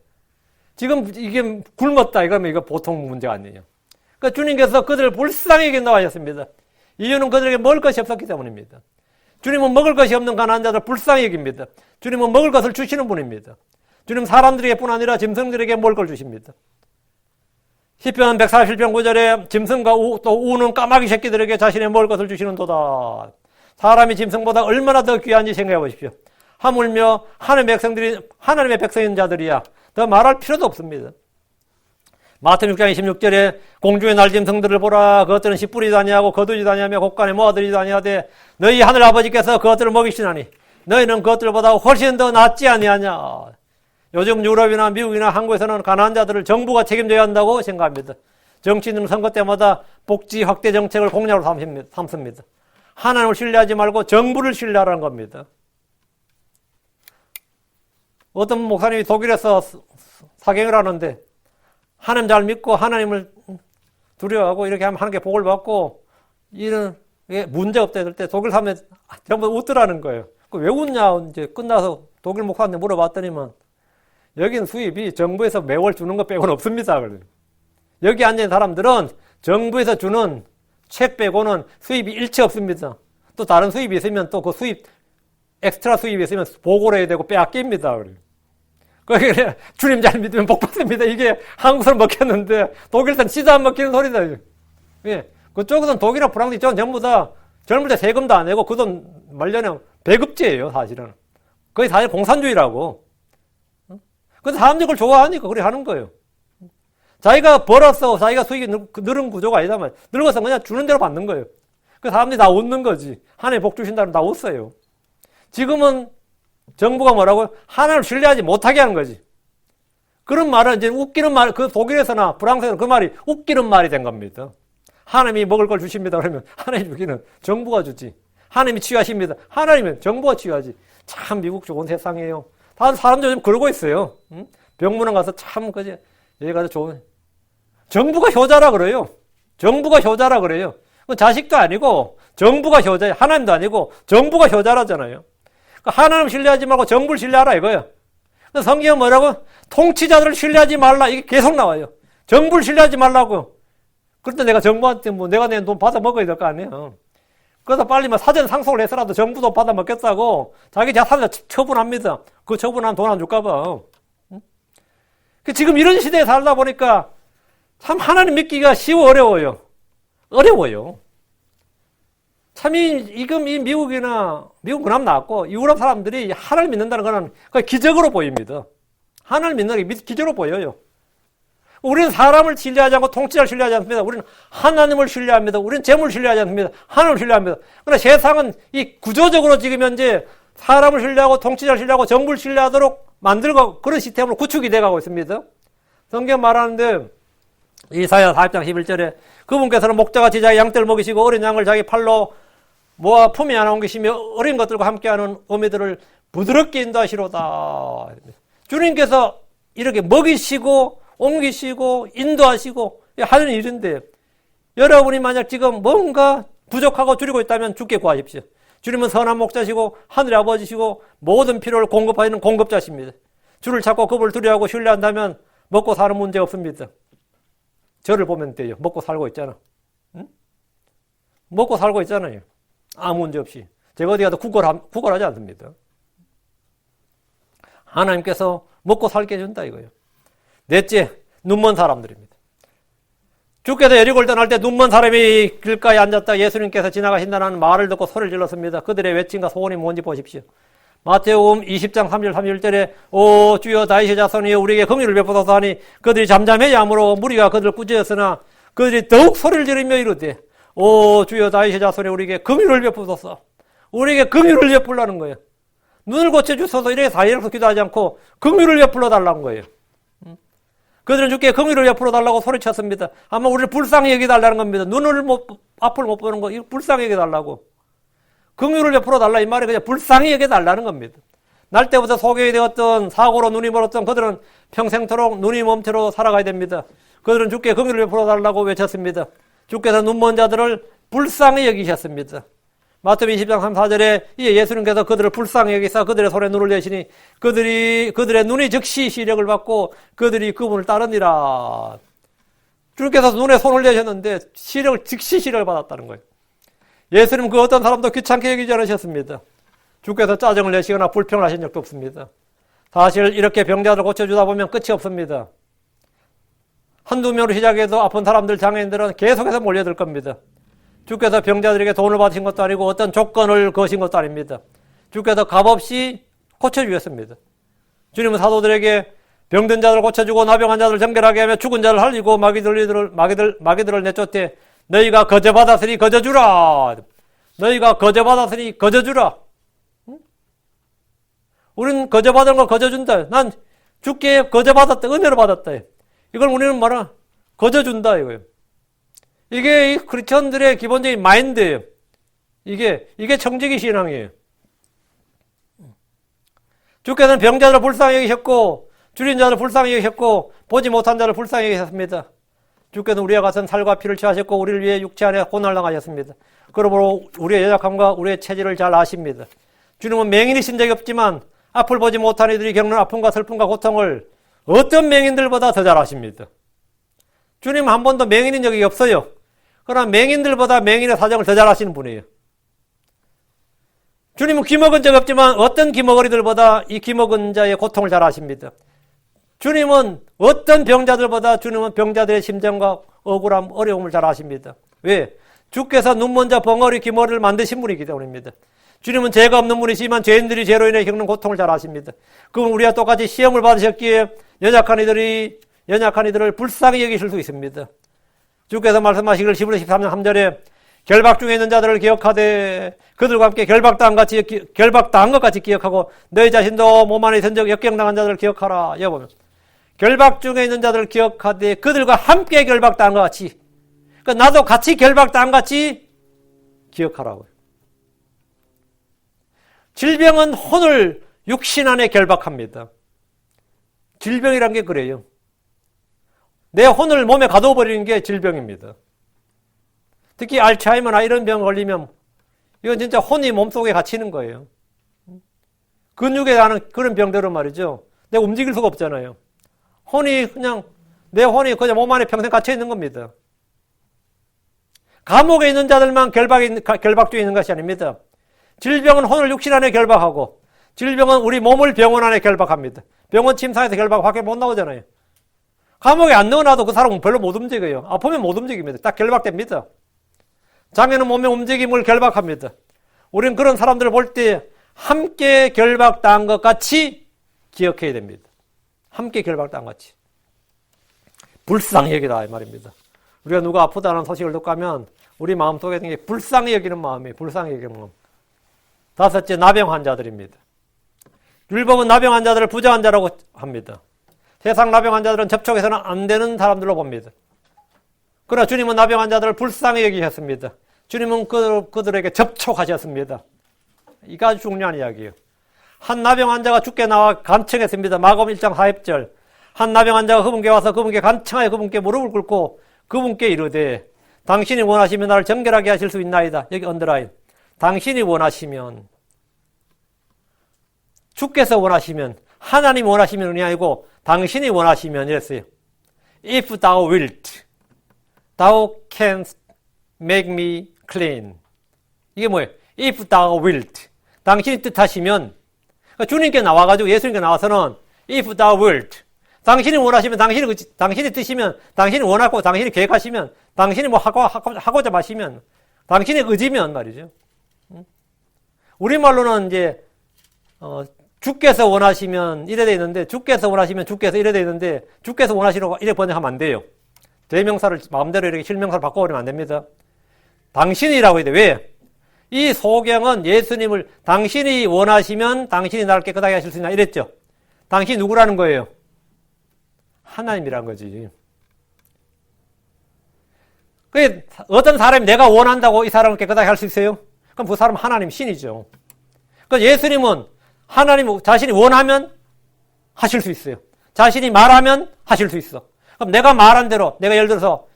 지금 이게 굶었다 이러면 이거 보통 문제가 아니에요. 그러니까 주님께서 그들을 불쌍히 여긴다고 하셨습니다. 이유는 그들에게 먹을 것이 없었기 때문입니다. 주님은 먹을 것이 없는 가난한 자들 불쌍히 여깁니다. 주님은 먹을 것을 주시는 분입니다. 주님 사람들에게뿐 아니라 짐승들에게 먹을 걸 주십니다. 시편 147편 9절에 짐승과 또 우는 까마귀 새끼들에게 자신의 먹을 것을 주시는도다. 사람이 짐승보다 얼마나 더 귀한지 생각해 보십시오. 하물며 하나님의 백성인 자들이야. 더 말할 필요도 없습니다. 마태 6장 26절에 공중의 날짐승들을 보라. 그것들은 씨 뿌리도 아니하고 거두지도 아니하며 곡간에 모아들이도 아니하되 너희 하늘 아버지께서 그것들을 먹이시나니 너희는 그것들보다 훨씬 더 낫지 아니하냐. 요즘 유럽이나 미국이나 한국에서는 가난한 자들을 정부가 책임져야 한다고 생각합니다. 정치인은 선거 때마다 복지 확대 정책을 공약으로 삼습니다. 하나님을 신뢰하지 말고 정부를 신뢰하라는 겁니다. 어떤 목사님이 독일에서 사경을 하는데 하나님 잘 믿고 하나님을 두려워하고 이렇게 하면 하나님께 복을 받고 이런 문제 없다 이럴 때 독일 사람들 전부 웃더라는 거예요. 왜 웃냐 이제 끝나서 독일 목사한테 물어봤더니만 여기는 수입이 정부에서 매월 주는 것 빼고는 없습니다. 여기 앉은 사람들은 정부에서 주는 책 빼고는 수입이 일체 없습니다. 또 다른 수입이 있으면 또 그 수입 엑스트라 수입이 있으면 보고를 해야 되고 빼앗깁니다. 그러니까 주님 잘 믿으면 복 받습니다. 이게 한국 사람 먹혔는데 독일에서는 씨도 안 먹히는 소리다. 예. 그쪽은 독일이나 프랑스 이쪽은 전부 다 젊을 때 세금도 안 내고 그 돈 말년에 배급제예요, 사실은. 거의 사실 공산주의라고. 근데 사람들이 그걸 좋아하니까 그래 하는 거예요. 자기가 벌어서 자기가 수익이 늘은 구조가 아니다만 늙어서 그냥 주는 대로 받는 거예요. 그 사람들이 다 웃는 거지. 하나님 복 주신다면 다 웃어요. 지금은 정부가 뭐라고요? 하나님을 신뢰하지 못하게 하는 거지. 그런 말은 이제 웃기는 말, 그 독일에서나 프랑스에서는 그 말이 웃기는 말이 된 겁니다. 하나님이 먹을 걸 주십니다. 그러면 하나님 주기는 정부가 주지. 하나님이 치유하십니다. 하나님은 정부가 치유하지. 참 미국 좋은 세상이에요. 다들 사람들 요즘 그러고 있어요. 응? 병문안 가서 참 그지. 여기 가서 좋은. 정부가 효자라 그래요. 정부가 효자라 그래요. 자식도 아니고 정부가 효자예요. 하나님도 아니고 정부가 효자라잖아요. 하나님 신뢰하지 말고 정부를 신뢰하라 이거예요. 성경은 뭐라고? 통치자들을 신뢰하지 말라. 이게 계속 나와요. 정부를 신뢰하지 말라고. 그런데 내가 정부한테 뭐 내가 낸 돈 받아 먹어야 될 거 아니에요. 그래서 빨리 뭐 사전 상속을 해서라도 정부도 받아 먹겠다고 자기 자산을 처분합니다. 그 처분한 돈 안 줄까봐. 지금 이런 시대에 살다 보니까 참 하나님 믿기가 쉬워 어려워요. 어려워요. 참 지금 이 미국이나 미국 그나마 나왔고 유럽 사람들이 하나님 믿는다는 거는 기적으로 보입니다. 하나님 믿는 게 기적으로 보여요. 우리는 사람을 신뢰하지 않고 통치자를 신뢰하지 않습니다. 우리는 하나님을 신뢰합니다. 우리는 재물을 신뢰하지 않습니다. 하나님을 신뢰합니다. 그러나 세상은 이 구조적으로 지금 현재 사람을 신뢰하고 통치자를 신뢰하고 정부를 신뢰하도록 만들고 그런 시스템으로 구축이 돼가고 있습니다. 성경 말하는데 이사야 40장 11절에 그분께서는 목자가 지자의 양떼를 먹이시고 어린 양을 자기 팔로 모아 품에 안아 옮기시며 어린 것들과 함께하는 어미들을 부드럽게 인도하시로다. 주님께서 이렇게 먹이시고 옮기시고 인도하시고 하는 일인데 여러분이 만약 지금 뭔가 부족하고 줄이고 있다면 주께 구하십시오. 주님은 선한 목자시고 하늘의 아버지시고 모든 필요를 공급하시는 공급자십니다. 주를 찾고 그분을 두려워하고 신뢰한다면 먹고 사는 문제 없습니다. 저를 보면 돼요. 먹고 살고 있잖아. 응? 먹고 살고 있잖아요. 아무 문제 없이. 제가 어디 가도 구걸하지 않습니다. 하나님께서 먹고 살게 해준다 이거예요. 넷째, 눈먼 사람들입니다. 주께서 여리고를 떠날 때 눈먼 사람이 길가에 앉았다 예수님께서 지나가신다는 말을 듣고 소리를 질렀습니다. 그들의 외침과 소원이 뭔지 보십시오. 마태복음 20장 3절 31절에 오 주여 다윗의 자손이여 우리에게 긍휼을 베푸소서 하니 그들이 잠잠하지 아므로 무리가 그들을 꾸짖었으나 그들이 더욱 소리를 지르며 이르되 오 주여 다윗의 자손이여 우리에게 긍휼을 베푸소서. 우리에게 긍휼을 베풀라는 거예요. 눈을 고쳐주소서 이렇게 사이에서 기도하지 않고 긍휼을 베풀어 달라는 거예요. 그들은 주께 긍휼을 베풀어 달라고 소리쳤습니다. 아마 우리를 불쌍히 여기달라는 겁니다. 앞을 못 보는 거 이거 불쌍히 여기달라고. 긍휼을 베풀어 달라 이 말이 그냥 불쌍히 여기달라는 겁니다. 날 때부터 소경이 되었던 사고로 눈이 멀었던 그들은 평생토록 눈이 멈춰로 살아가야 됩니다. 그들은 주께 긍휼을 베풀어 달라고 외쳤습니다. 주께서 눈먼 자들을 불쌍히 여기셨습니다. 마태복음 20장 34절에 이에 예수님께서 그들을 불쌍히 여기사 그들의 손에 눈을 내시니 그들의 눈이 즉시 시력을 받고 그들이 그분을 따르니라. 주님께서 눈에 손을 내셨는데 즉시 시력을 받았다는 거예요. 예수님 그 어떤 사람도 귀찮게 여기지 않으셨습니다. 주께서 짜증을 내시거나 불평을 하신 적도 없습니다. 사실 이렇게 병자들 고쳐주다 보면 끝이 없습니다. 한두 명으로 시작해도 아픈 사람들, 장애인들은 계속해서 몰려들 겁니다. 주께서 병자들에게 돈을 받으신 것도 아니고 어떤 조건을 거신 것도 아닙니다. 주께서 값없이 고쳐주셨습니다. 주님은 사도들에게 병든 자들을 고쳐주고 나병한 자들을 정결하게 하며 죽은 자를 살리고 마귀들을 내쫓되 너희가 거저받았으니 거저주라. 너희가 거저받았으니 거저주라. 우리는 거저받은 걸 거저준다. 난 주께 거저받았다. 은혜를 받았다. 이걸 우리는 말하 거저준다 이거예요. 이게 이 크리스천들의 기본적인 마인드예요. 이게 청지기 신앙이에요. 주께서는 병자들을 불쌍히 여기셨고 줄인 자를 불쌍히 여기셨고 보지 못한 자를 불쌍히 여기셨습니다. 주께서는 우리와 같은 살과 피를 취하셨고 우리를 위해 육체 안에 고난을 당하셨습니다. 그러므로 우리의 연약함과 우리의 체질을 잘 아십니다. 주님은 맹인이신 적이 없지만 앞을 보지 못한 이들이 겪는 아픔과 슬픔과 고통을 어떤 맹인들보다 더 잘 아십니다. 주님은 한 번도 맹인인 적이 없어요. 그러나 맹인들보다 맹인의 사정을 더 잘 아시는 분이에요. 주님은 귀먹은 적이 없지만 어떤 귀머거리들보다 이 귀먹은 자의 고통을 잘 아십니다. 주님은 어떤 병자들보다 주님은 병자들의 심정과 억울함, 어려움을 잘 아십니다. 왜? 주께서 눈먼 자, 벙어리, 귀머리를 만드신 분이기 때문입니다. 주님은 죄가 없는 분이시지만 죄인들이 죄로 인해 겪는 고통을 잘 아십니다. 그분 우리와 똑같이 시험을 받으셨기에 연약한 이들을 불쌍히 여기실 수 있습니다. 주께서 말씀하시기를 히브리 13장 3절에 결박 중에 있는 자들을 기억하되 그들과 함께 결박당한 것 같이 기억하고 너희 자신도 몸 안에 선적 역경당한 자들을 기억하라. 여보면 결박 중에 있는 자들을 기억하되 그들과 함께 결박당한 것 같이, 그러니까 나도 같이 결박당한 것 같이 기억하라고요. 질병은 혼을 육신 안에 결박합니다. 질병이란 게 그래요. 내 혼을 몸에 가둬버리는 게 질병입니다. 특히 알츠하이머나 이런 병 걸리면 이건 진짜 혼이 몸속에 갇히는 거예요. 근육에 나는 그런 병들은 말이죠. 내가 움직일 수가 없잖아요. 내 혼이 그냥 몸 안에 평생 갇혀 있는 겁니다. 감옥에 있는 자들만 결박주에 있는 것이 아닙니다. 질병은 혼을 육신 안에 결박하고 질병은 우리 몸을 병원 안에 결박합니다. 병원 침상에서 결박 밖에 못 나오잖아요. 감옥에 안 넣어놔도 그 사람은 별로 못 움직여요. 아프면 못 움직입니다. 딱 결박됩니다. 장애는 몸의 움직임을 결박합니다. 우리는 그런 사람들을 볼 때 함께 결박당한 것 같이 기억해야 됩니다. 함께 결박당한 것 같이. 불쌍히 여기라 이 말입니다. 우리가 누가 아프다는 소식을 듣고 하면 우리 마음속에 있는 게 불쌍히 여기는 마음이에요. 불쌍히 여기는 마음. 다섯째, 나병 환자들입니다. 율법은 나병 환자들을 부자 환자라고 합니다. 세상 나병 환자들은 접촉해서는 안 되는 사람들로 봅니다. 그러나 주님은 나병 환자들을 불쌍히 여기셨습니다. 주님은 그들에게 접촉하셨습니다. 이거 아주 중요한 이야기예요. 한 나병 환자가 죽게 나와 간청했습니다. 마가복음 1장 40절. 한 나병 환자가 그분께 와서 그분께 간청하여 그분께 무릎을 꿇고 그분께 이르되 당신이 원하시면 나를 정결하게 하실 수 있나이다. 여기 언더라인. 당신이 원하시면, 주께서 원하시면, 하나님 원하시면이 아니고 당신이 원하시면 이랬어요. If thou wilt, thou canst make me clean. 이게 뭐예요? If thou wilt. 당신이 뜻하시면, 그러니까 주님께 나와가지고 예수님께 나와서는 If thou wilt. 당신이 원하시면, 당신이 뜻이면, 당신이 원하고, 당신이 계획하시면, 당신이 뭐 하고자 마시면, 당신의 의지면 말이죠. 우리말로는 이제, 주께서 원하시면 이래 돼 있는데, 주께서 원하시면 주께서 이래 돼 있는데, 주께서 원하시라고 이래 번역하면 안 돼요. 대명사를 마음대로 이렇게 실명사를 바꿔버리면 안 됩니다. 당신이라고 해야 돼. 왜? 이 소경은 예수님을 당신이 원하시면 당신이 나를 깨끗하게 하실 수 있나 이랬죠. 당신이 누구라는 거예요? 하나님이란 거지. 어떤 사람이 내가 원한다고 이 사람을 깨끗하게 할 수 있어요? 그럼 그 사람은 하나님 신이죠. 그러니까 예수님은 하나님 자신이 원하면 하실 수 있어요. 자신이 말하면 하실 수 있어. 그럼 내가 말한 대로, 내가 예를 들어서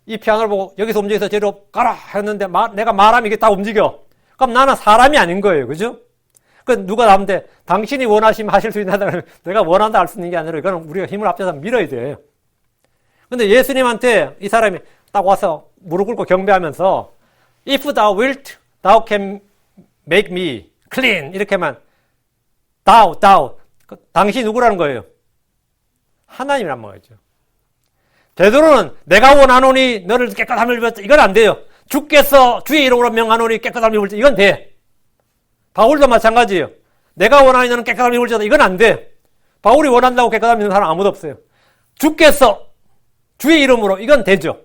이 피아노를 보고 여기서 움직여서 저리로 가라 했는데 내가 말하면 이게 딱 움직여. 그럼 나는 사람이 아닌 거예요. 그죠? 그 누가 나한테 당신이 원하시면 하실 수 있나? 내가 원한다 할 수 있는 게 아니라 이거는 우리가 힘을 합쳐서 밀어야 돼. 근데 예수님한테 이 사람이 딱 와서 무릎 꿇고 경배하면서 If thou wilt, thou can make me clean. 이렇게만 thou. 당신이 누구라는 거예요? 하나님이란 말이죠. 되도록은 내가 원하노니 너를 깨끗함을 입었다. 이건 안 돼요. 주께서 주의 이름으로 명하노니 깨끗함을 입을지. 이건 돼. 바울도 마찬가지예요. 내가 원하니 너는 깨끗함을 입을지다. 이건 안 돼. 바울이 원한다고 깨끗함을 입는 사람 아무도 없어요. 주께서 주의 이름으로. 이건 되죠.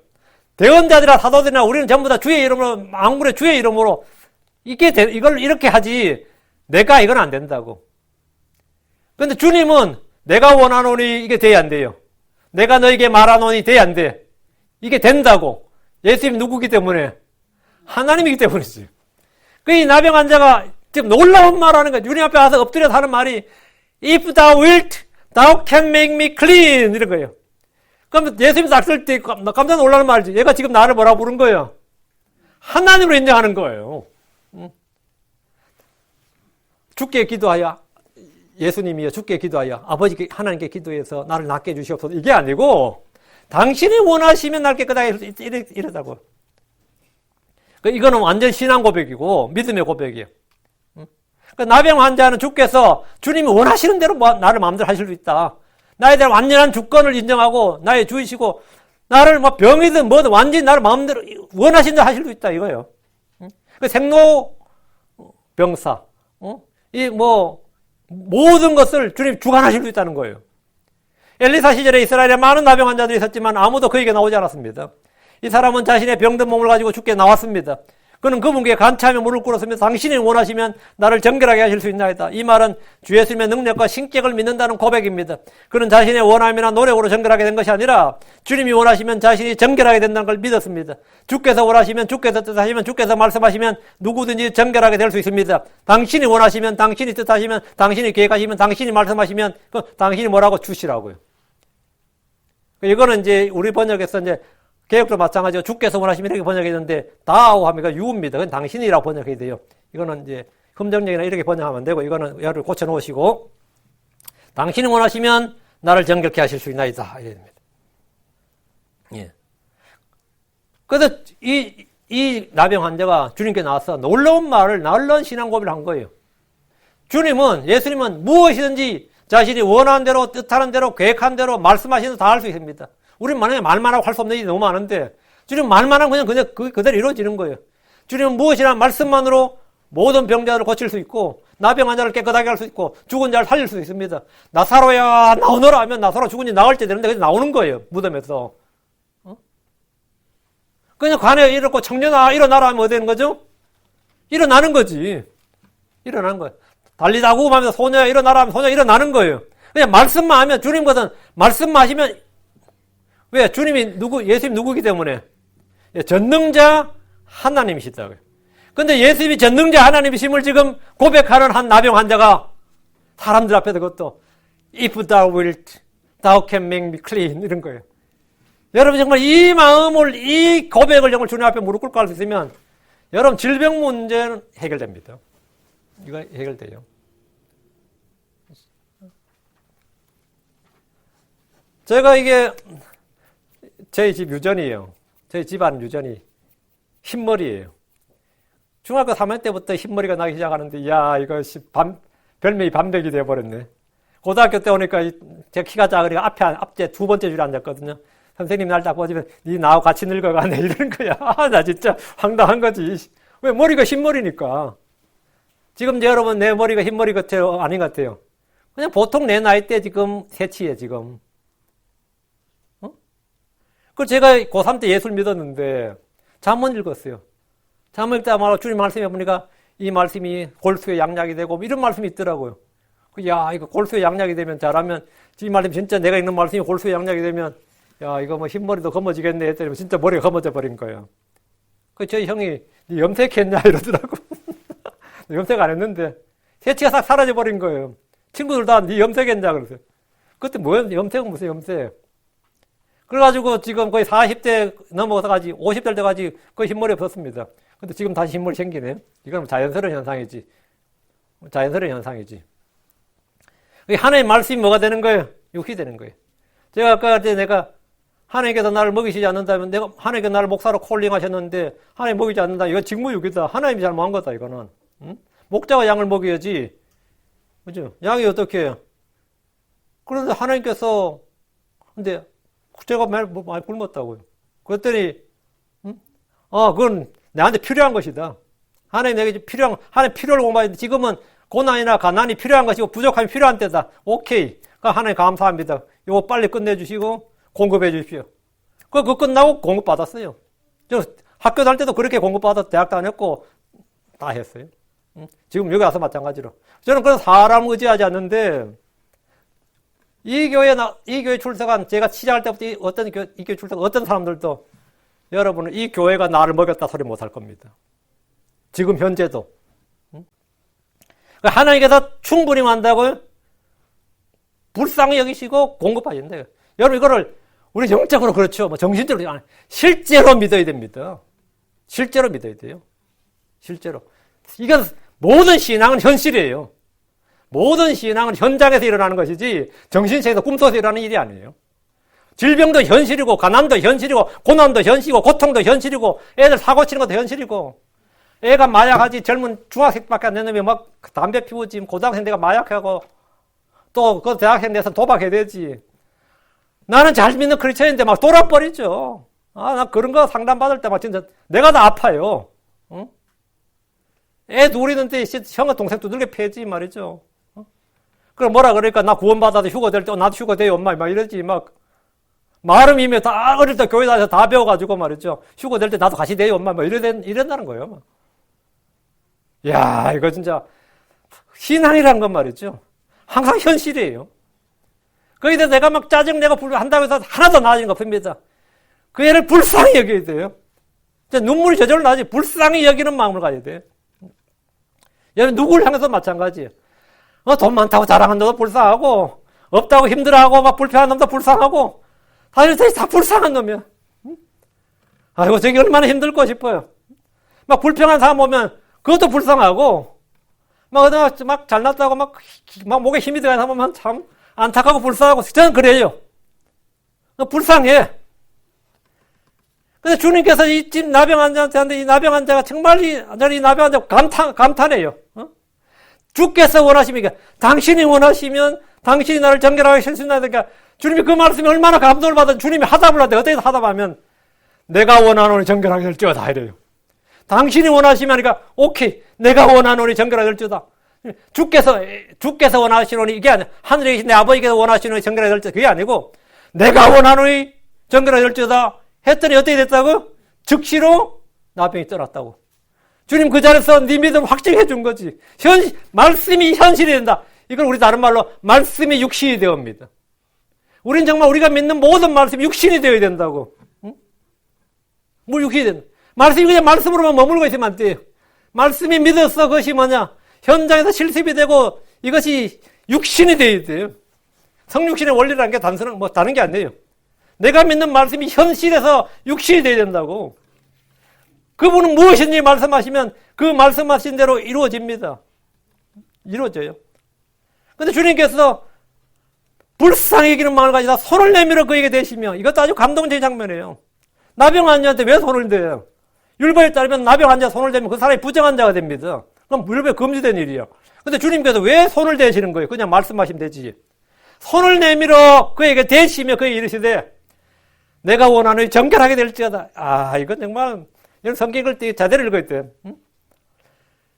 대언자들이나 사도들이나 우리는 전부 다 주의 이름으로, 만군의 주의 이름으로 이걸 이렇게 하지. 내가 이건 안 된다고. 근데 주님은 내가 원하노니 이게 돼야 안 돼요. 내가 너에게 말하노니 돼야 안 돼. 이게 된다고. 예수님이 누구기 때문에? 하나님이기 때문이지. 이 나병 환자가 지금 놀라운 말 하는 거야. 주님 앞에 와서 엎드려서 하는 말이 If thou wilt, thou can make me clean. 이런 거예요. 그럼 예수님 딱 쓸 때 깜짝 놀라는 말이지. 얘가 지금 나를 뭐라고 부른 거예요? 하나님으로 인정하는 거예요. 주께 기도하여 예수님이여 주께 기도하여 아버지 하나님께 기도해서 나를 낫게 해주시옵소서. 이게 아니고 당신이 원하시면 날 깨끗하게 이러다고. 이거는 완전 신앙 고백이고 믿음의 고백이에요. 나병 환자는 주께서 주님이 원하시는 대로 나를 마음대로 하실 수 있다. 나에 대한 완전한 주권을 인정하고 나의 주이시고 나를 뭐 병이든 뭐든 완전히 나를 마음대로 원하시는 대로 하실 수 있다 이거예요. 생로병사 모든 것을 주님 주관하실 수 있다는 거예요. 엘리사 시절에 이스라엘에 많은 나병 환자들이 있었지만 아무도 그에게 나오지 않았습니다. 이 사람은 자신의 병든 몸을 가지고 주께 나왔습니다. 그는 그분께 간차하며 무릎 꿇었으면서 당신이 원하시면 나를 정결하게 하실 수 있나이다. 이 말은 주 예수님의 능력과 신격을 믿는다는 고백입니다. 그는 자신의 원함이나 노력으로 정결하게 된 것이 아니라 주님이 원하시면 자신이 정결하게 된다는 걸 믿었습니다. 주께서 원하시면, 주께서 뜻하시면, 주께서 말씀하시면 누구든지 정결하게 될 수 있습니다. 당신이 원하시면, 당신이 뜻하시면, 당신이 계획하시면, 당신이 말씀하시면 당신이 뭐라고 주시라고요. 이거는 이제 우리 번역에서 이제 개혁도 마찬가지로 주께서 원하시면 이렇게 번역했는데 다오 하면 유입니다. 그건 당신이라고 번역해야 돼요. 이거는 이제 흠정력이나 이렇게 번역하면 안 되고 이거는 열을 고쳐 놓으시고 당신이 원하시면 나를 정결케 하실 수 있나이다. 이래야 됩니다. 예. 그래서 이 나병 환자가 주님께 나와서 놀라운 신앙 고백을 한 거예요. 예수님은 무엇이든지 자신이 원하는 대로, 뜻하는 대로, 계획한 대로, 말씀하시는 대로 다 할 수 있습니다. 우리는 만약에 말만 하고 할 수 없는 일이 너무 많은데, 주님 말만 하면 그냥 그대로 이루어지는 거예요. 주님은 무엇이나 말씀만으로 모든 병자를 고칠 수 있고 나병 환자를 깨끗하게 할 수 있고 죽은 자를 살릴 수 있습니다. 나사로야 나오너라 하면 나사로 죽은 지 나을 때 되는데 나오는 거예요. 무덤에서. 그냥 관에 이렇고 청년아 일어나라 하면 어디 되는 거죠? 일어나는 거지. 일어나는 거예요. 달리다고 하면 소녀야 일어나라 하면 소녀 일어나는 거예요. 그냥 말씀만 하면 주님 것은 말씀만 하시면 왜? 주님이 예수님 누구기 때문에 전능자 하나님이시다고요. 근데 예수님이 전능자 하나님이심을 지금 고백하는 한 나병 환자가 사람들 앞에서 그것도 If thou wilt, thou can make me clean 이런 거예요. 여러분 정말 이 마음을 이 고백을 정말 주님 앞에 무릎 꿇고 할 수 있으면 여러분 질병 문제는 해결됩니다. 이거 해결돼요. 제가 이게 저희 집 유전이에요. 저희 집안 유전이 흰머리예요. 중학교 3학년 때부터 흰머리가 나기 시작하는데 야 이것이 별명이 반백이 돼버렸네. 고등학교 때 오니까 제 키가 작으니까 앞에 두 번째 줄에 앉았거든요. 선생님 날 딱 보시면 니 나하고 같이 늙어가네 이러는 거야. 나 진짜 황당한 거지. 왜? 머리가 흰머리니까. 지금 여러분 내 머리가 흰머리 같아요? 아닌 것 같아요? 그냥 보통 내 나이 때 지금 새치에 지금. 그 제가 고3 때 예술 믿었는데 잠은 읽었어요. 잠을 읽다 말고 주님 말씀해 보니까 이 말씀이 골수의 양약이 되고 이런 말씀이 있더라고요. 야 이거 골수의 양약이 되면 잘하면 이 말씀 진짜 내가 읽는 말씀이 골수의 양약이 되면 야 이거 뭐 흰머리도 검어지겠네 했더니 진짜 머리가 검어져 버린 거예요. 그 저희 형이 니 염색했냐 이러더라고. 염색 안 했는데 새치가 싹 사라져 버린 거예요. 친구들 다 니 염색했냐 그러세요. 그때 뭐야 염색은 무슨 염색. 그래가지고 지금 거의 40대 넘어가서까지 50대 때까지 거의 흰머리 없었습니다. 근데 지금 다시 흰머리 생기네요. 이건 자연스러운 현상이지. 자연스러운 현상이지. 하나님의 말씀이 뭐가 되는 거예요? 육이 되는 거예요. 제가 아까 내가 하나님께서 나를 먹이시지 않는다면 내가 하나님께서 나를 목사로 콜링하셨는데 하나님 먹이지 않는다. 이거 직무유기다. 하나님이 잘못한 거다 이거는. 응? 목자가 양을 먹여야지. 그죠? 양이 어떻게 해요? 그런데 하나님께서 근데 제가 많이 굶었다고요. 그랬더니 그건 나한테 필요한 것이다. 하나님 내게 하나님 필요를 공부하는데 지금은 고난이나 가난이 필요한 것이고 부족함이 필요한 때다. 오케이. 하나님 감사합니다. 이거 빨리 끝내주시고 공급해 주십시오. 그거 끝나고 공급받았어요. 저 학교 다닐 때도 그렇게 공급받아서 대학 다녔고 다 했어요. 지금 여기 와서 마찬가지로. 저는 그런 사람 의지하지 않는데 이 교회 출석한 제가 시작할 때부터 이 교회 출석 어떤 사람들도 여러분은 이 교회가 나를 먹였다 소리 못 할 겁니다. 지금 현재도. 하나님께서 충분히 한다고요? 불쌍히 여기시고 공급하신대요. 여러분 이거를 우리 영적으로 그렇죠. 뭐 정신적으로 아니 실제로 믿어야 됩니다. 실제로 믿어야 돼요. 실제로. 이건 모든 신앙은 현실이에요. 모든 신앙은 현장에서 일어나는 것이지 정신세계에서 꿈속에서 일어나는 일이 아니에요. 질병도 현실이고 가난도 현실이고 고난도 현실이고 고통도 현실이고 애들 사고 치는 것도 현실이고 애가 마약하지 젊은 중학생밖에 안 되는 막 담배 피우지 고등학생 내가 마약하고 또 그 대학생 돼서 도박해야 되지. 나는 잘 믿는 크리스천인데 막 돌아버리죠. 나 그런 거 상담받을 때 막 진짜 내가 다 아파요. 응? 애 누리는데 형과 동생 두들겨 패지 말이죠. 그럼 뭐라 그러니까 나 구원받아도 휴거 될 때 나도 휴거 돼요 엄마 막 이러지 막 말은 이미 다 어릴 때 교회 다녀서 다 배워가지고 말이죠. 휴거 될 때 나도 같이 돼요 엄마 막 이런다는 거예요. 막. 야 이거 진짜 신앙이란 건 말이죠. 항상 현실이에요. 거기에 대해서 내가 막 짜증내고 한다고 해서 하나도 나아지는 거 없습니다. 그 애를 불쌍히 여겨야 돼요. 눈물이 저절로 나지 불쌍히 여기는 마음을 가져야 돼요. 여러분 누구를 향해서 마찬가지예요. 돈 많다고 자랑한 놈도 불쌍하고 없다고 힘들어하고 막 불편한 놈도 불쌍하고 다 불쌍한 놈이야. 아이고 저게 얼마나 힘들고 싶어요. 막 불평한 사람 보면 그것도 불쌍하고 막 잘났다고 막 목에 힘이 들어가는 사람 보면 참 안타깝고 불쌍하고 저는 그래요. 불쌍해. 근데 주님께서 이 집 나병 환자한테 이 나병 환자가 정말 이 나병 환자 감탄해요. 주께서 원하시면 당신이 원하시면 당신이 나를 정결하게 하실 수 있나니까 주님이 그 말씀이 얼마나 감동을 받아 주님이 하답을 하대. 어떻게 하답하면 내가 원하는 정결하게 할지어다 이래요. 당신이 원하시면 하니까 오케이 내가 원하노니 정결하될지어다. 주께서 원하시노니 이게 아니야. 하늘에 계신 내 아버지께서 원하시노니 정결하될지어다. 그게 아니고 내가 원하노니 정결하될지어다 했더니 어떻게 됐다고? 즉시로 나병이 떠났다고. 주님 그 자리에서 네 믿음 확증해 준 거지. 말씀이 현실이 된다. 이걸 우리 다른 말로 말씀이 육신이 되옵니다. 우린 정말 우리가 믿는 모든 말씀이 육신이 되어야 된다고. 응? 뭘 육신이 된다. 말씀이 그냥 말씀으로만 머물고 있으면 안 돼요. 말씀이 믿어서 그것이 뭐냐? 현장에서 실습이 되고 이것이 육신이 되어야 돼요. 성육신의 원리라는 게 단순한 다른 게 아니에요. 내가 믿는 말씀이 현실에서 육신이 되어야 된다고. 그분은 무엇인지 말씀하시면 그 말씀하신 대로 이루어집니다. 이루어져요. 근데 주님께서 불쌍히 여기는 마음을 가지다 손을 내밀어 그에게 대시며, 이것도 아주 감동적인 장면이에요. 나병 환자한테 왜 손을 대요? 율법에 따르면 나병 환자 손을 대면 그 사람이 부정한 자가 됩니다. 그럼 율법에 금지된 일이에요. 근데 주님께서 왜 손을 대시는 거예요? 그냥 말씀하시면 되지. 손을 내밀어 그에게 대시며 그에게 이르시되 내가 원하는 정결하게 될지어다. 아, 이건 정말 이런 성경 읽을 때 자대를 읽을 때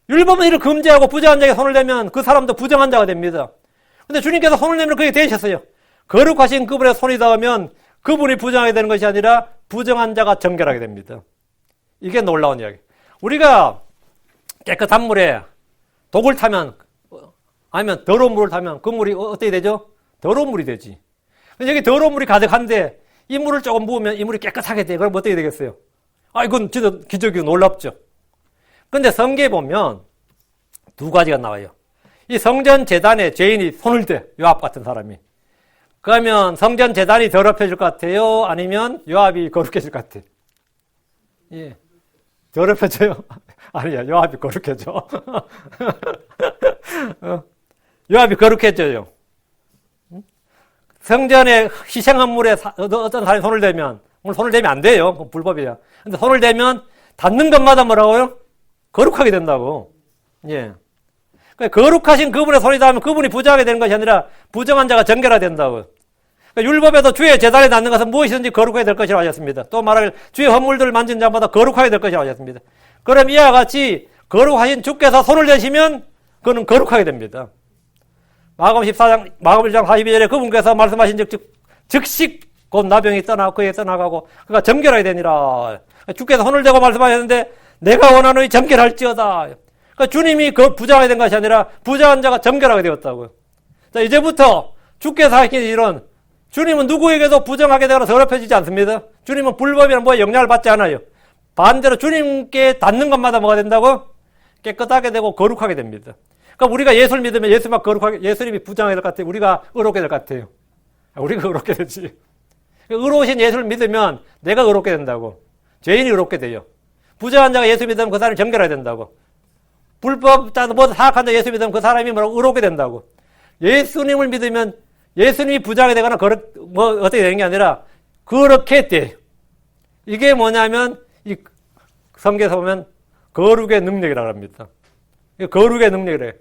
율법은 이를 금지하고 부정한 자에게 손을 대면 그 사람도 부정한 자가 됩니다. 근데 주님께서 손을 내밀어 그에게 대셨어요. 거룩하신 그분의 손이 닿으면 그분이 부정하게 되는 것이 아니라 부정한 자가 정결하게 됩니다. 이게 놀라운 이야기. 우리가 깨끗한 물에 독을 타면 아니면 더러운 물을 타면 그 물이 어떻게 되죠? 더러운 물이 되지. 근데 여기 더러운 물이 가득한데 이 물을 조금 부으면 이 물이 깨끗하게 돼. 그럼 어떻게 되겠어요? 아, 이건 진짜 기적이고 놀랍죠. 근데 성경에 보면 두 가지가 나와요. 이 성전 제단에 죄인이 손을 대, 요압 같은 사람이. 그러면 성전 제단이 더럽혀질 것 같아요? 아니면 요압이 거룩해질 것 같아요? 예. 더럽혀져요? 아니야, 요압이 거룩해져. 요압이 거룩해져요. 성전에 희생한 물에 어떤 사람이 손을 대면, 오늘 손을 대면 안 돼요. 불법이야. 근데 손을 대면 닿는 것마다 뭐라고요? 거룩하게 된다고. 예. 그러니까 거룩하신 그분의 손이 닿으면 그분이 부정하게 되는 것이 아니라 부정한 자가 정결하게 된다고. 그러니까 율법에도 주의 제단에 닿는 것은 무엇이든지 거룩하게 될 것이라고 하셨습니다. 또 말할 주의 헌물들을 만진 자마다 거룩하게 될 것이라고 하셨습니다. 그럼 이와 같이 거룩하신 주께서 손을 대시면 그는 거룩하게 됩니다. 마가음 1장 42절에 그분께서 말씀하신 즉시 곧 나병이 그에게 떠나가고 그가 정결하게 되니라. 주께서 손을 대고 말씀하셨는데 내가 원하노니 정결할지어다. 그러니까 주님이 부정하게 된 것이 아니라 부정한 자가 정결하게 되었다고요. 자, 이제부터 주께서 하신 일은 주님은 누구에게도 부정하게 되거나 더럽혀지지 않습니다. 주님은 불법이나 뭐에 영향을 받지 않아요. 반대로 주님께 닿는 것마다 뭐가 된다고? 깨끗하게 되고 거룩하게 됩니다. 그러니까 우리가 예수를 믿으면 예수만 거룩하게, 예수님이 부정하게 될 것 같아요. 우리가 의롭게 될 것 같아요. 우리가 의롭게 되지. 의로우신 예수를 믿으면 내가 의롭게 된다고. 죄인이 의롭게 돼요. 부정한 자가 예수 믿으면 그 사람이 정결하게 된다고. 불법자도 모두 사악한 자 예수 믿으면 그 사람이 뭐라고 의롭게 된다고. 예수님을 믿으면 예수님이 부정하게 되거나 어떻게 되는 게 아니라 그렇게 돼. 이게 뭐냐면 이 성경에서 보면 거룩의 능력이라고 합니다. 거룩의 능력이래요.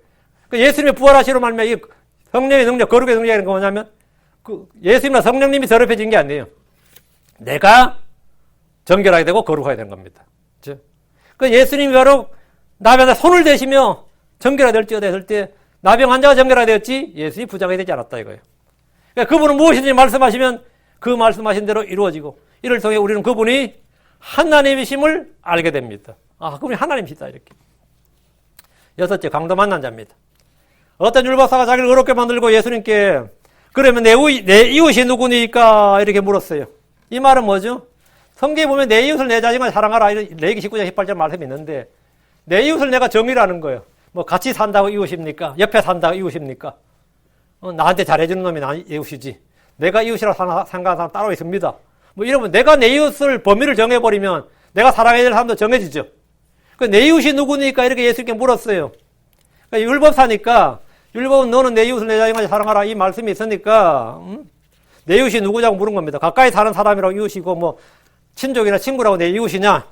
예수님이 부활하시로 말미암아 이 성령의 능력, 거룩의 능력이라는 건 뭐냐면 예수님이나 성령님이 더럽혀진 게 아니에요. 내가 정결하게 되고 거룩하게 된 겁니다. 그렇죠? 예수님이 바로 나병에 손을 대시며 정결하게 될지어다 했을 때 나병 환자가 정결하게 되었지 예수님이 부정하게 되지 않았다 이거예요. 그러니까 그분은 무엇인지 말씀하시면 그 말씀하신 대로 이루어지고 이를 통해 우리는 그분이 하나님이심을 알게 됩니다. 아, 그분이 하나님이시다 이렇게. 여섯째, 강도 만난 자입니다. 어떤 율법사가 자기를 의롭게 만들고 예수님께 그러면 내 이웃이 누구니까 이렇게 물었어요. 이 말은 뭐죠? 성경에 보면 내 이웃을 내 자신과 사랑하라 레위기 19장 18절 말씀이 있는데 내 이웃을 내가 정의라는 거예요. 뭐 같이 산다고 이웃입니까? 옆에 산다고 이웃입니까? 나한테 잘해주는 놈이 나 이웃이지. 내가 이웃이라고 생각하는 사람 따로 있습니다. 뭐 이러면 내가 내 이웃을 범위를 정해버리면 내가 사랑해야 될 사람도 정해지죠. 내 이웃이 누구니까 이렇게 예수님께 물었어요. 그러니까 율법사니까 율법은 너는 내 이웃을 내 자신같이 사랑하라 이 말씀이 있으니까 내 이웃이 누구냐고 물은 겁니다. 가까이 사는 사람이라고 이웃이고 뭐 친족이나 친구라고 내 이웃이냐?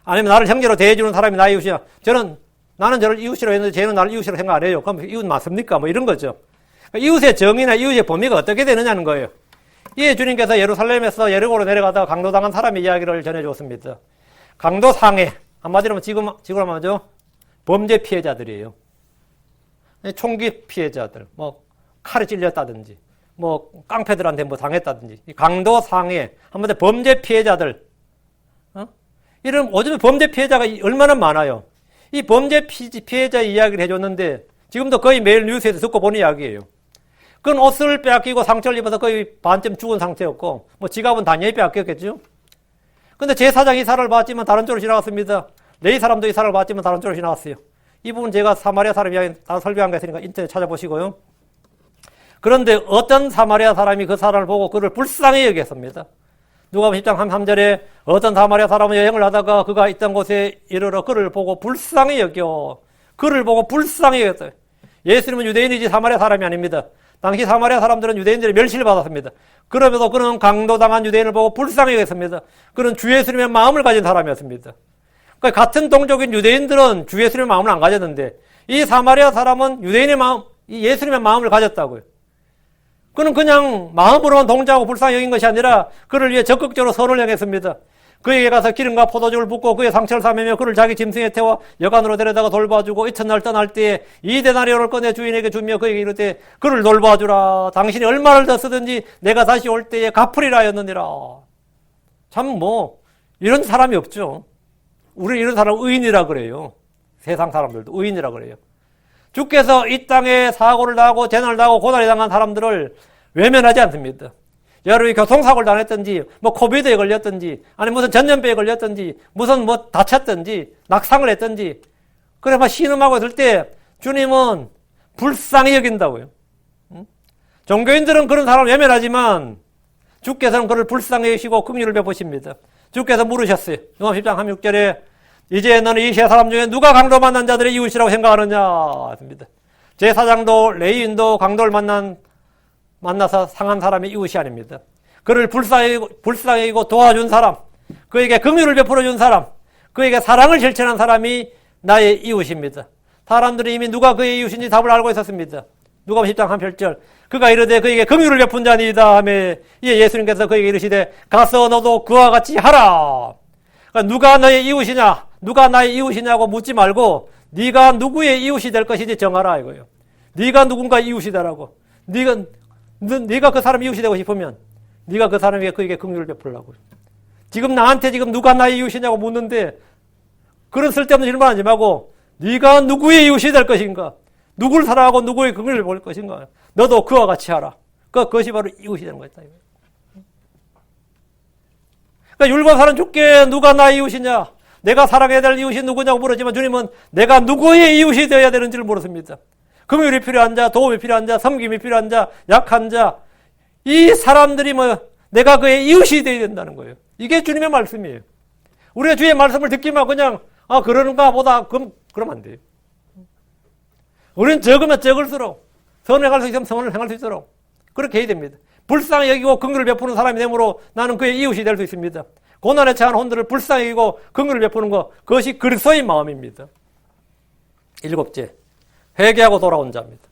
아니면 나를 형제로 대해주는 사람이 나의 이웃이냐? 나는 저를 이웃이라고 했는데 쟤는 나를 이웃이라고 생각 안 해요. 그럼 이웃 맞습니까? 뭐 이런 거죠. 그러니까 이웃의 정의나 이웃의 범위가 어떻게 되느냐는 거예요. 이에 주님께서 예루살렘에서 여리고로 내려가다가 강도당한 사람의 이야기를 전해주었습니다. 강도 상해. 한마디로 지금 뭐죠? 범죄 피해자들이에요. 총기 피해자들, 뭐 칼에 찔렸다든지, 뭐 깡패들한테 뭐 당했다든지, 강도 상해, 한마디로 범죄 피해자들, 이런 요즘 범죄 피해자가 얼마나 많아요. 이 범죄 피해자 이야기를 해줬는데 지금도 거의 매일 뉴스에서 듣고 보는 이야기예요. 그건 옷을 빼앗기고 상처를 입어서 거의 반쯤 죽은 상태였고, 뭐 지갑은 당연히 빼앗겼겠죠. 근데 제 사장이 이 사람을 봤지만 다른 쪽으로 지나갔습니다. 내 사람도 이 사람을 봤지만 다른 쪽으로 지나갔어요. 이 부분 제가 사마리아 사람 이야기 다 설명한 거 있으니까 인터넷 찾아보시고요. 그런데 어떤 사마리아 사람이 그 사람을 보고 그를 불쌍히 여겼습니다. 누가복음 10장 3절에 어떤 사마리아 사람은 여행을 하다가 그가 있던 곳에 이르러 그를 보고 불쌍히 여겨. 그를 보고 불쌍히 여겼어요. 예수님은 유대인이지 사마리아 사람이 아닙니다. 당시 사마리아 사람들은 유대인들의 멸시를 받았습니다. 그럼에도 그는 강도당한 유대인을 보고 불쌍히 여겼습니다. 그는 주 예수님의 마음을 가진 사람이었습니다. 그러니까 같은 동족인 유대인들은 주 예수님의 마음을 안 가졌는데 이 사마리아 사람은 유대인의 마음, 이 예수님의 마음을 가졌다고요. 그는 그냥 마음으로만 동정하고 불쌍히 여긴 것이 아니라 그를 위해 적극적으로 선을 행했습니다. 그에게 가서 기름과 포도주를 붓고 그의 상처를 사매며 그를 자기 짐승에 태워 여관으로 데려다가 돌봐주고 이튿날 떠날 때에 2데나리온을 꺼내 주인에게 주며 그에게 이르되 그를 돌봐주라. 당신이 얼마를 더 쓰든지 내가 다시 올 때에 갚으리라 하였느니라. 참 뭐 이런 사람이 없죠. 우리 이런 사람 의인이라 그래요. 세상 사람들도 의인이라 그래요. 주께서 이 땅에 사고를 당하고 재난을 당하고 고난을 당한 사람들을 외면하지 않습니다. 여러분이 교통사고를 당했든지 뭐 코비드에 걸렸든지 아니 무슨 전염병에 걸렸든지 무슨 뭐 다쳤든지 낙상을 했든지 그래 막 신음하고 있을 때 주님은 불쌍히 여긴다고요. 종교인들은 그런 사람을 외면하지만 주께서는 그를 불쌍히 여기시고 긍휼을 베푸십니다. 주께서 물으셨어요. 요한복음 10장 36절에 이제 너는 이 세 사람 중에 누가 강도 만난 자들의 이웃이라고 생각하느냐 했습니다. 제사장도 레위인도 강도를 만나서 상한 사람의 이웃이 아닙니다. 그를 불쌍히 여기고 도와준 사람, 그에게 긍휼을 베풀어 준 사람, 그에게 사랑을 실천한 사람이 나의 이웃입니다. 사람들은 이미 누가 그의 이웃인지 답을 알고 있었습니다. 누가복음 10장 한 8절 그가 이르되 그에게 긍휼을 베푼 자니이다 하며 이에 예수님께서 그에게 이르시되 가서 너도 그와 같이 하라. 그러니까 누가 너의 이웃이냐, 누가 나의 이웃이냐고 묻지 말고 네가 누구의 이웃이 될 것인지 정하라 이거예요. 네가 누군가 이웃이 되라고. 네가 그 사람 이웃이 되고 싶으면 네가 그 사람에게 그에게 긍휼을 베풀라고. 지금 나한테 지금 누가 나의 이웃이냐고 묻는데 그런 쓸데없는 질문 하지 말고 네가 누구의 이웃이 될 것인가? 누굴 사랑하고 누구의 긍휼을 볼 것인가? 너도 그와 같이 하라. 그것이 바로 이웃이 되는 거다. 그러니까 율법사는 주께 누가 나의 이웃이냐? 내가 사랑해야 될 이웃이 누구냐고 물었지만 주님은 내가 누구의 이웃이 되어야 되는지를 물었습니다. 긍휼이 필요한 자, 도움이 필요한 자, 섬김이 필요한 자, 약한 자, 이 사람들이 내가 그의 이웃이 되어야 된다는 거예요. 이게 주님의 말씀이에요. 우리가 주의 말씀을 듣기만 그냥 그러는가 보다 그러면 안 돼요. 우리는 적으면 적을수록 선을 행할 수 있으면 선을 행할 수 있도록 그렇게 해야 됩니다. 불쌍히 여기고 긍휼을 베푸는 사람이 되므로 나는 그의 이웃이 될 수 있습니다. 고난에 처한 혼들을 불쌍히 여기고 긍휼을 베푸는 것, 그것이 그리스도의 마음입니다. 7째, 회개하고 돌아온 자입니다.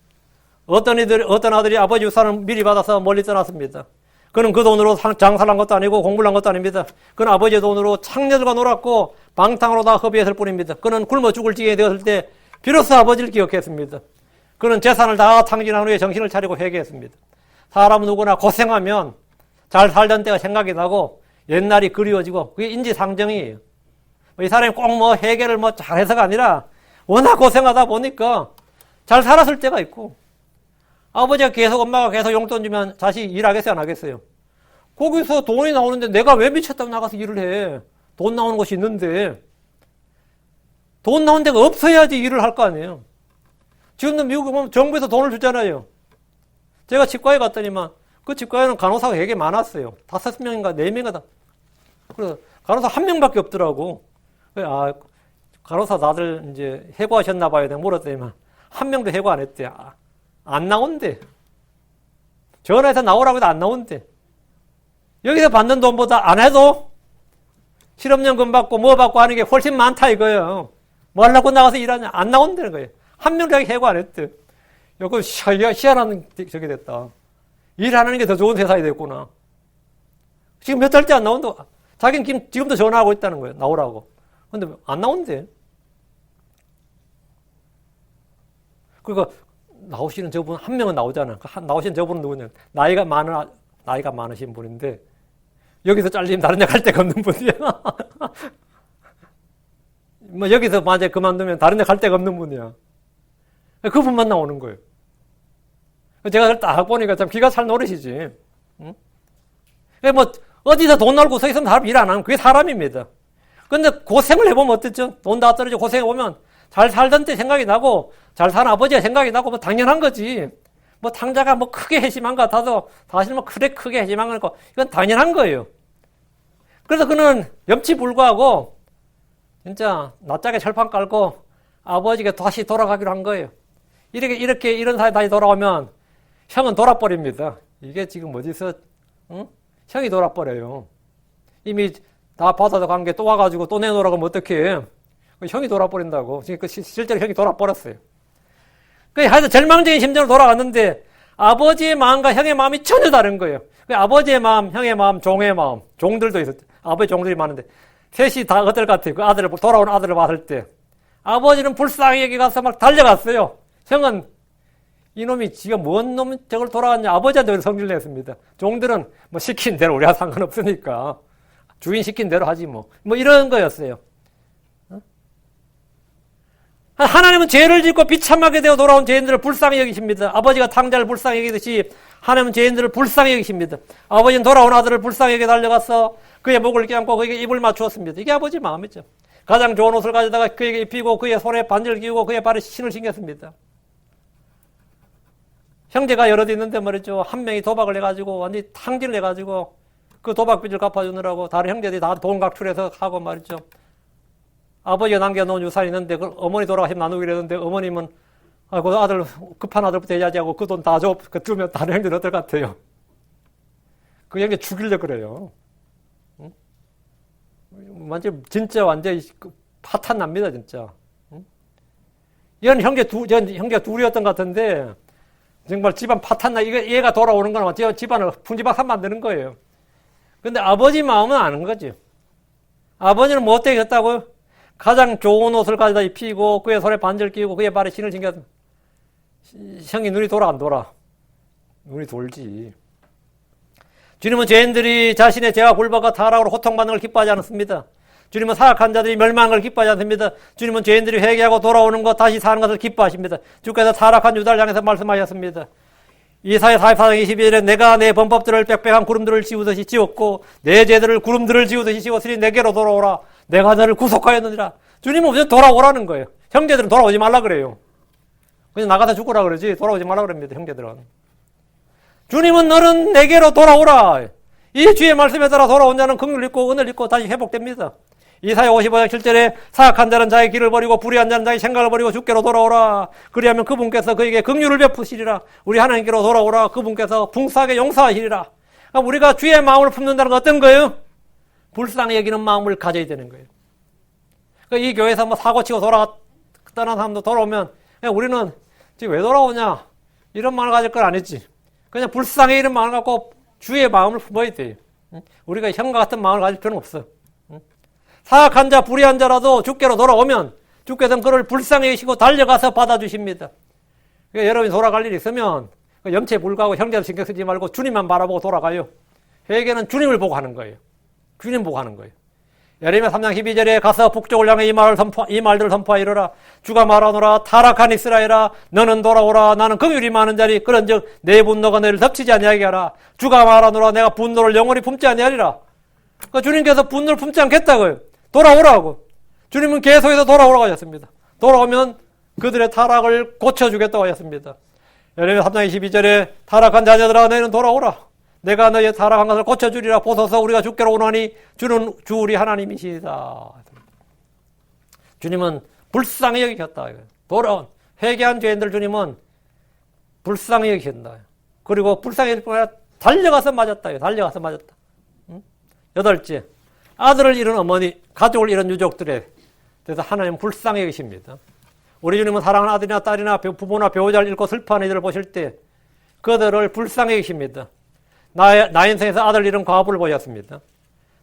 어떤 아들이 아버지 유산을 미리 받아서 멀리 떠났습니다. 그는 그 돈으로 장사를 한 것도 아니고 공부를 한 것도 아닙니다. 그는 아버지의 돈으로 창녀들과 놀았고 방탕으로 다 허비했을 뿐입니다. 그는 굶어 죽을 지경이 되었을 때 비로소 아버지를 기억했습니다. 그는 재산을 다 탕진한 후에 정신을 차리고 회개했습니다. 사람은 누구나 고생하면 잘 살던 때가 생각이 나고 옛날이 그리워지고 그게 인지상정이에요. 이 사람이 꼭 회개를 잘해서가 아니라 워낙 고생하다 보니까 잘 살았을 때가 있고 아버지가 계속 엄마가 계속 용돈 주면 자식이 일하겠어요 안 하겠어요? 거기서 돈이 나오는데 내가 왜 미쳤다고 나가서 일을 해? 돈 나오는 곳이 있는데 돈 나오는 데가 없어야지 일을 할 거 아니에요. 지금도 미국에 보면 정부에서 돈을 주잖아요. 제가 치과에 갔더니만 그 치과에는 간호사가 되게 많았어요. 5명인가 4명인가 다. 그래서 간호사 1명밖에 없더라고. 간호사 다들 이제 해고하셨나 봐요. 내가 물었더니만 1명도 해고 안 했대. 안 나온대. 전화해서 나오라고 해도 안 나온대. 여기서 받는 돈보다 안 해도 실업연금 받고 뭐 받고 하는 게 훨씬 많다 이거예요. 뭐 하려고 나가서 일하냐? 안 나온다는 거예요. 1명도 해고 안 했대. 이거 희한한 저게 됐다. 일하는 게 더 좋은 세상이 됐구나. 지금 몇 달째 안 나온다. 자기는 지금도 전화하고 있다는 거예요. 나오라고. 근데 안 나온대. 그리고 나오시는 저분 한 명은 나오잖아. 나오신 저분은 누구냐? 나이가 많으신 분인데 여기서 잘리면 다른 데 갈 데가 없는 분이야. 뭐 여기서 만약에 그만두면 다른 데 갈 데가 없는 분이야. 그분만 나오는 거예요. 제가 그걸 딱 보니까 참 기가 찰 노릇이지. 응? 뭐 어디서 돈 날고 서 있으면 사람 일 안 하면 그게 사람입니다. 근데 고생을 해보면 어떻죠? 돈 다 떨어지고 고생해보면 잘 살던 때 생각이 나고 잘 사는 아버지가 생각이 나고 뭐 당연한 거지. 뭐 탕자가 뭐 크게 해심한 것 같아도 사실 뭐 크게 해심한 거니까 이건 당연한 거예요. 그래서 그는 염치불구하고 진짜 낯짝에 철판 깔고 아버지가 다시 돌아가기로 한 거예요. 이렇게 이런 사람이 다시 돌아오면 형은 돌아버립니다. 이게 지금 어디서 응? 형이 돌아버려요. 이미 다 받아서 간 게 또 와가지고 또 내놓으라고 하면 어떡해. 형이 돌아버린다고. 실제로 형이 돌아버렸어요. 하여튼 절망적인 심정으로 돌아갔는데 아버지의 마음과 형의 마음이 전혀 다른 거예요. 아버지의 마음, 형의 마음, 종의 마음. 종들도 있었죠. 아버지 종들이 많은데 셋이 다 어떨 것 같아요. 그 돌아온 아들을 봤을 때. 아버지는 불쌍히 여기 가서 막 달려갔어요. 형은 이놈이 지가 뭔 놈 저걸 돌아왔냐. 아버지한테 성질 냈습니다. 종들은 뭐 시킨 대로 우리가 상관없으니까. 주인 시킨 대로 하지 뭐. 뭐 이런 거였어요. 하나님은 죄를 짓고 비참하게 되어 돌아온 죄인들을 불쌍히 여기십니다. 아버지가 탕자를 불쌍히 여기듯이 하나님은 죄인들을 불쌍히 여기십니다. 아버지는 돌아온 아들을 불쌍히 여기 달려가서 그의 목을 껴안고 그에게 입을 맞추었습니다. 이게 아버지 마음이죠. 가장 좋은 옷을 가져다가 그에게 입히고 그의 손에 반지를 끼우고 그의 발에 신을 신겼습니다. 형제가 여럿 있는데 말이죠. 한 명이 도박을 해가지고 완전히 탕진을 해가지고 그 도박빚을 갚아주느라고 다른 형제들이 다 돈 각출해서 하고 말이죠. 아버지가 남겨놓은 유산이 있는데 그 어머니 돌아가시면 나누기로 했는데 어머님은 그 아들 급한 아들부터 해야지 하고 그 돈 다 줘. 그 주면 다른 형제는 어떨 것 같아요? 그 형제 죽이려고 그래요. 응? 완전 진짜 완전히 파탄 납니다 진짜. 응? 이런 형제가 둘이었던 것 같은데 정말 집안 파탄 나. 얘가 돌아오는 건 집안을 풍지박산 만드는 거예요. 근데 아버지 마음은 아는 거지. 아버지는 뭐 어떻게 했다고요? 가장 좋은 옷을 가져다 입히고 그의 손에 반지를 끼우고 그의 발에 신을 신겼습니다. 형이 눈이 돌아 안 돌아? 눈이 돌지. 주님은 죄인들이 자신의 죄와 굴복과 타락으로 고통받는 걸 기뻐하지 않습니다. 주님은 사악한 자들이 멸망한 걸 기뻐하지 않습니다. 주님은 죄인들이 회개하고 돌아오는 것, 다시 사는 것을 기뻐하십니다. 주께서 타락한 유다를 향해서 말씀하셨습니다. 이사야 44장 22절에 내가 내 범법들을 빽빽한 구름들을 지우듯이 지웠고 내 죄들을 구름들을 지우듯이 지웠으니 내게로 돌아오라. 내가 너를 구속하였느니라. 주님은 그냥 돌아오라는 거예요. 형제들은 돌아오지 말라 그래요. 그냥 나가서 죽으라 그러지 돌아오지 말라 그럽니다. 형제들은. 주님은 너는 내게로 돌아오라. 이 주의 말씀에 따라 돌아온 자는 긍휼을 입고 은혜를 입고 다시 회복됩니다. 이사야 55장 7절에 사악한 자는 자의 길을 버리고 불의한 자는 자의 생각을 버리고 주께로 돌아오라. 그리하면 그분께서 그에게 긍휼을 베푸시리라. 우리 하나님께로 돌아오라. 그분께서 풍성하게 용서하시리라. 그러니까 우리가 주의 마음을 품는다는 건 어떤 거예요? 불쌍히 여기는 마음을 가져야 되는 거예요. 그러니까 이 교회에서 뭐 사고치고 떠난 사람도 돌아오면 그냥 우리는 지금 왜 돌아오냐 이런 마음을 가질 건 아니지. 그냥 불쌍히 이런 마음을 갖고 주의 마음을 품어야 돼요. 우리가 형과 같은 마음을 가질 필요는 없어. 사악한 자, 불의한 자라도 주께로 돌아오면 주께서는 그를 불쌍히 여기시고 달려가서 받아주십니다. 그러니까 여러분이 돌아갈 일이 있으면 염치에 불구하고 형제들 신경 쓰지 말고 주님만 바라보고 돌아가요. 회개는 주님을 보고 하는 거예요. 주님 보고 하는 거예요. 예레미야 3장 12절에 가서 북쪽을 향해 이 말들을 선포하이르라. 주가 말하노라. 타락한 이스라엘아 너는 돌아오라. 나는 긍휼이 많은 자리 그런즉 내 분노가 너를 덮치지 아니하게 하라. 주가 말하노라. 내가 분노를 영원히 품지 아니하리라. 그러니까 주님께서 분노를 품지 않겠다고요. 돌아오라고. 주님은 계속해서 돌아오라고 하셨습니다. 돌아오면 그들의 타락을 고쳐주겠다고 하셨습니다. 예레미야 3장 22절에 타락한 자녀들아 너희는 돌아오라. 내가 너희의 타락한 것을 고쳐주리라. 보소서 우리가 주께로 오나니 주는 주 우리 하나님이시다. 주님은 불쌍히 여기셨다. 돌아온 회개한 죄인들 주님은 불쌍히 여기신다. 그리고 불쌍히 여길 뿐 아니라 달려가서 맞았다. 달려가서 맞았다. 여덟째, 아들을 잃은 어머니, 가족을 잃은 유족들에 대해서 하나님은 불쌍히 여기십니다. 우리 주님은 사랑하는 아들이나 딸이나 부모나 배우자를 잃고 슬퍼하는 이들을 보실 때 그들을 불쌍히 여기십니다. 나 인생에서 아들 잃은 과부를 보셨습니다.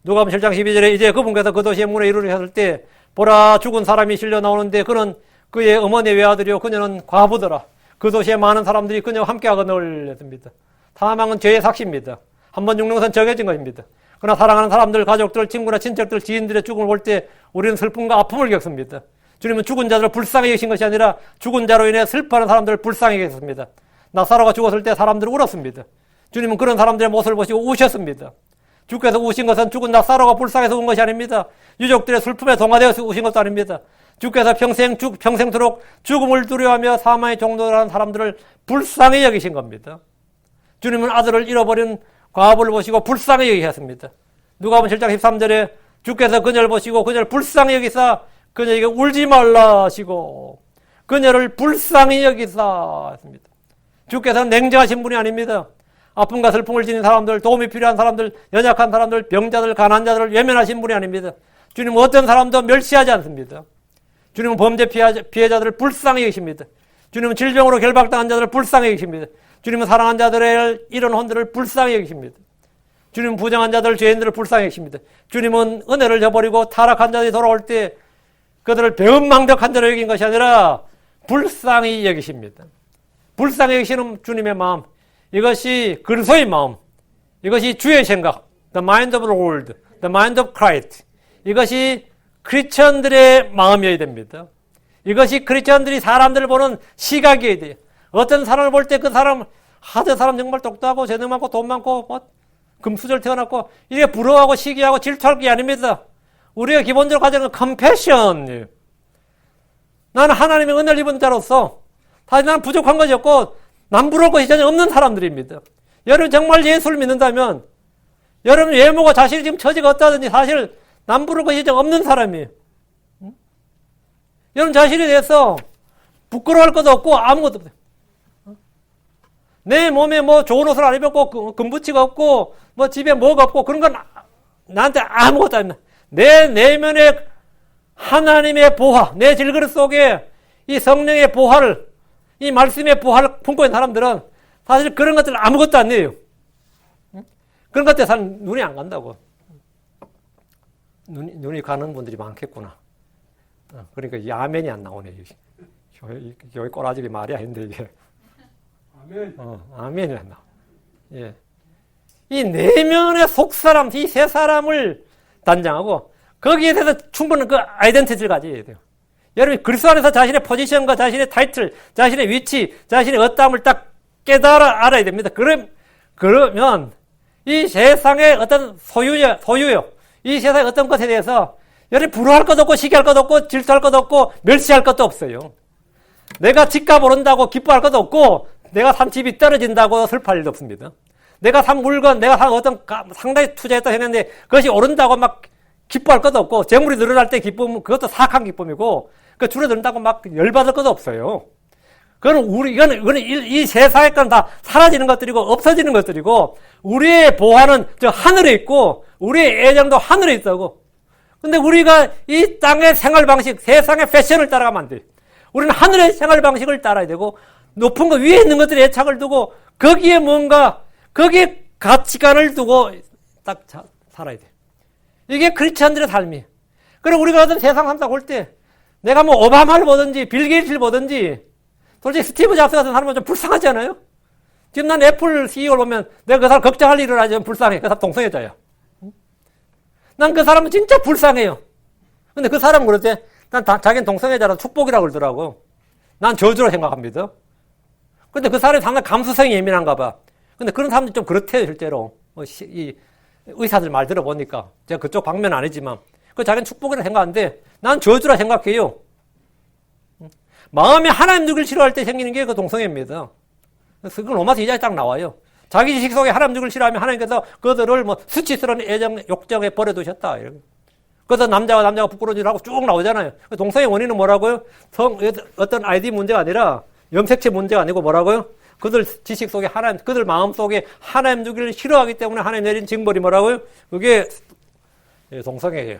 누가복음 7장 12절에 이제 그분께서 그 도시의 문에 이르르셨을 때 보라 죽은 사람이 실려 나오는데 그는 그의 어머니 외아들이요 그녀는 과부더라. 그 도시에 많은 사람들이 그녀와 함께하거늘 했습니다. 사망은 죄의 삭시입니다. 한번 죽는 것은 정해진 것입니다. 그러나 사랑하는 사람들, 가족들, 친구나 친척들, 지인들의 죽음을 볼 때 우리는 슬픔과 아픔을 겪습니다. 주님은 죽은 자들을 불쌍히 여기신 것이 아니라 죽은 자로 인해 슬퍼하는 사람들을 불쌍히 여기셨습니다. 나사로가 죽었을 때 사람들은 울었습니다. 주님은 그런 사람들의 모습을 보시고 우셨습니다. 주께서 우신 것은 죽은 나사로가 불쌍해서 운 것이 아닙니다. 유족들의 슬픔에 동화되어서 우신 것도 아닙니다. 주께서 평생토록 죽음을 두려워하며 사망의 종로라는 사람들을 불쌍히 여기신 겁니다. 주님은 아들을 잃어버린 과부를 보시고 불쌍히 여기셨습니다. 누가복음 7장 13절에 주께서 그녀를 보시고 그녀를 불쌍히 여기사 그녀에게 울지 말라 하시고 그녀를 불쌍히 여기사 했습니다. 주께서는 냉정하신 분이 아닙니다. 아픔과 슬픔을 지닌 사람들, 도움이 필요한 사람들, 연약한 사람들, 병자들, 가난한 자들을 외면하신 분이 아닙니다. 주님은 어떤 사람도 멸시하지 않습니다. 주님은 범죄 피해자들을 불쌍히 여기십니다. 주님은 질병으로 결박당한 자들을 불쌍히 여기십니다. 주님은 사랑한 자들의 이런 혼들을 불쌍히 여기십니다. 주님은 부정한 자들, 죄인들을 불쌍히 여기십니다. 주님은 은혜를 저버리고 타락한 자들이 돌아올 때 그들을 배은망덕한 자로 여긴 것이 아니라 불쌍히 여기십니다. 불쌍히 여기시는 주님의 마음, 이것이 그리스도의 마음, 이것이 주의 생각, the mind of the Lord, the mind of Christ, 이것이 크리스천들의 마음이어야 됩니다. 이것이 크리스천들이 사람들을 보는 시각이어야 돼요. 어떤 사람을 볼 때 그 사람, 저 사람 정말 똑똑하고 재능 많고 돈 많고 금수저 태어났고 이게 부러워하고 시기하고 질투할 게 아닙니다. 우리가 기본적으로 가지는 컴패션. 나는 하나님의 은혜를 입은 자로서 사실 나는 부족한 것이 없고 남 부러울 것이 전혀 없는 사람들입니다. 여러분 정말 예수를 믿는다면 여러분 외모가 자신이 지금 처지가 어떠하든지 사실 남 부러울 것이 전혀 없는 사람이에요. 여러분 자신에 대해서 부끄러워할 것도 없고 아무것도 없어요. 내 몸에 뭐 좋은 옷을 안 입었고 금붙이가 없고 뭐 집에 뭐가 없고 그런 건 나한테 아무것도 아닙니다. 내 내면에 하나님의 보화, 내 질그릇 속에 이 성령의 보화를, 이 말씀의 보화를 품고 있는 사람들은 사실 그런 것들 아무것도 안 내요. 그런 것들 사실 눈이 안 간다고. 눈이 가는 분들이 많겠구나. 그러니까 이 아멘이 안 나오네. 교회 꼬라지기 말이 아닌데 이게. 아멘. 아멘이 안 나와. 예. 이 내면의 속사람, 이 세 사람을 단장하고 거기에 대해서 충분한 그 아이덴티티를 가져야 돼요. 여러분이 그리스도 안에서 자신의 포지션과 자신의 타이틀, 자신의 위치, 자신의 어떠함을 딱 깨달아 알아야 됩니다. 그러면 이 세상의 어떤 소유요. 이 세상의 어떤 것에 대해서 여러분이 부러워할 것도 없고 시기할 것도 없고 질투할 것도 없고 멸시할 것도 없어요. 내가 집값 오른다고 기뻐할 것도 없고 내가 산 집이 떨어진다고 슬퍼할 일도 없습니다. 내가 산 물건, 내가 산 어떤 상당히 투자했다 했는데 그것이 오른다고 막 기뻐할 것도 없고 재물이 늘어날 때 기쁨은 그것도 사악한 기쁨이고 그 줄어든다고 막 열받을 것도 없어요. 그거는 이거는 이 세상의 건 다 사라지는 것들이고 없어지는 것들이고 우리의 보화는 저 하늘에 있고 우리의 애정도 하늘에 있다고. 근데 우리가 이 땅의 생활 방식, 세상의 패션을 따라가면 안 돼. 우리는 하늘의 생활 방식을 따라야 되고 높은 거 위에 있는 것들에 애착을 두고 거기에 거기에 가치관을 두고 딱 살아야 돼. 이게 크리스찬들의 삶이에요. 그리고 우리가 어떤 세상 산다 볼 때 내가 뭐 오바마를 보든지 빌 게이츠를 보든지 솔직히 스티브 잡스 같은 사람은 좀 불쌍하지 않아요? 지금 난 애플 CEO를 보면 내가 그 사람 걱정할 일을 하지 불쌍해. 그 사람 동성애자야. 난 그 사람은 진짜 불쌍해요. 근데 그 사람은 그러대. 난 자기는 동성애자라서 축복이라고 그러더라고. 난 저주로 생각합니다. 근데 그 사람이 상당히 감수성이 예민한가 봐. 근데 그런 사람들이 좀 그렇대요, 실제로. 이 의사들 말 들어보니까. 제가 그쪽 방면은 아니지만. 그 자기는 축복이라 생각하는데, 난 저주라 생각해요. 마음에 하나님 누구를 싫어할 때 생기는 게 그 동성애입니다. 그래서 그건 로마서 2장에 딱 나와요. 자기 지식 속에 하나님 누구를 싫어하면 하나님께서 그들을 뭐 수치스러운 애정, 욕정에 버려두셨다. 그래서 남자가 부끄러워지라고 쭉 나오잖아요. 동성애 원인은 뭐라고요? 어떤 아이디 문제가 아니라 염색체 문제가 아니고 뭐라고요? 그들 지식 속에 그들 마음 속에 하나님 누구를 싫어하기 때문에 하나님 내린 징벌이 뭐라고요? 그게 동성애예요.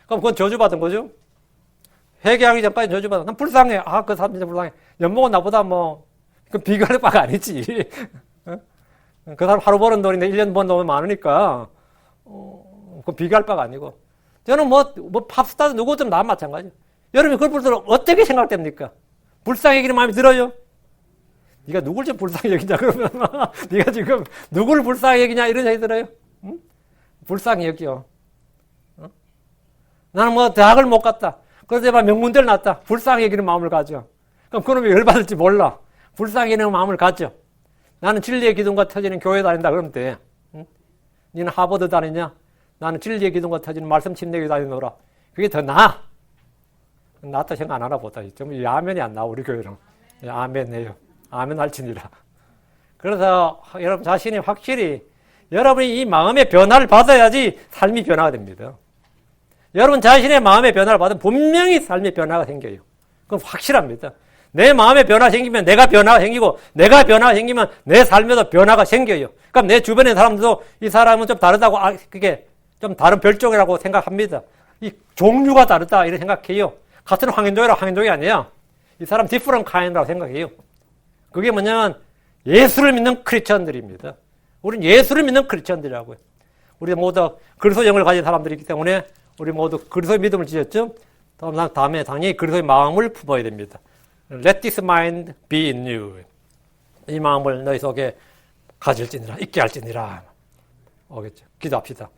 그럼 그건 저주받은 거죠? 회개하기 전까지 저주받아. 난 불쌍해. 그 사람 진짜 불쌍해. 연봉은 나보다 그 비교할 바가 아니지. 그 사람 하루 버는 돈인데 1년 번 돈이 많으니까, 그 비교할 바가 아니고. 저는 팝스타도 누구든 나 마찬가지예요. 여러분이 그걸 볼수록 어떻게 생각됩니까? 불쌍히 여기는 마음이 들어요? 네가 누굴 좀 불쌍히 여기냐 그러면 네가 지금 누굴 불쌍히 여기냐 이런 생각이 들어요? 응? 불쌍히 여기요. 어? 나는 뭐 대학을 못 갔다. 그래서 막 명문대를 났다. 불쌍히 여기는 마음을 가져. 그럼 그놈이 열받을지 몰라. 불쌍히 여기는 마음을 가져. 나는 진리의 기둥과 터지는 교회 다닌다 그러면 돼. 응? 너는 하버드 다니냐? 나는 진리의 기둥과 터지는 말씀 침례교회 다니노라. 그게 더 나아. 낫다 생각 안 하나 보다. 좀 아멘이 안 나와 우리 교회는. 아멘해요. 아멘 할지니라. 그래서 여러분 자신이 확실히 여러분이 이 마음의 변화를 받아야지 삶이 변화가 됩니다. 여러분 자신의 마음의 변화를 받으면 분명히 삶의 변화가 생겨요. 그건 확실합니다. 내 마음의 변화가 생기면 내가 변화가 생기고 내가 변화가 생기면 내 삶에도 변화가 생겨요. 그럼 내 주변의 사람들도 이 사람은 좀 다르다고 그게 좀 다른 별종이라고 생각합니다. 이 종류가 다르다 이렇게 생각해요. 같은 황인종이라 황인종이 아니야. 이 사람 different kind라고 생각해요. 그게 뭐냐면 예수를 믿는 크리스천들입니다. 우리는 예수를 믿는 크리스천들이라고요. 우리 모두 그리스도 영을 가진 사람들이기 때문에 우리 모두 그리스도의 믿음을 지었죠. 다음에 당연히 그리스도의 마음을 품어야 됩니다. Let this mind be in you. 이 마음을 너희 속에 가질지니라, 있게 할지니라. 오겠죠. 기도합시다.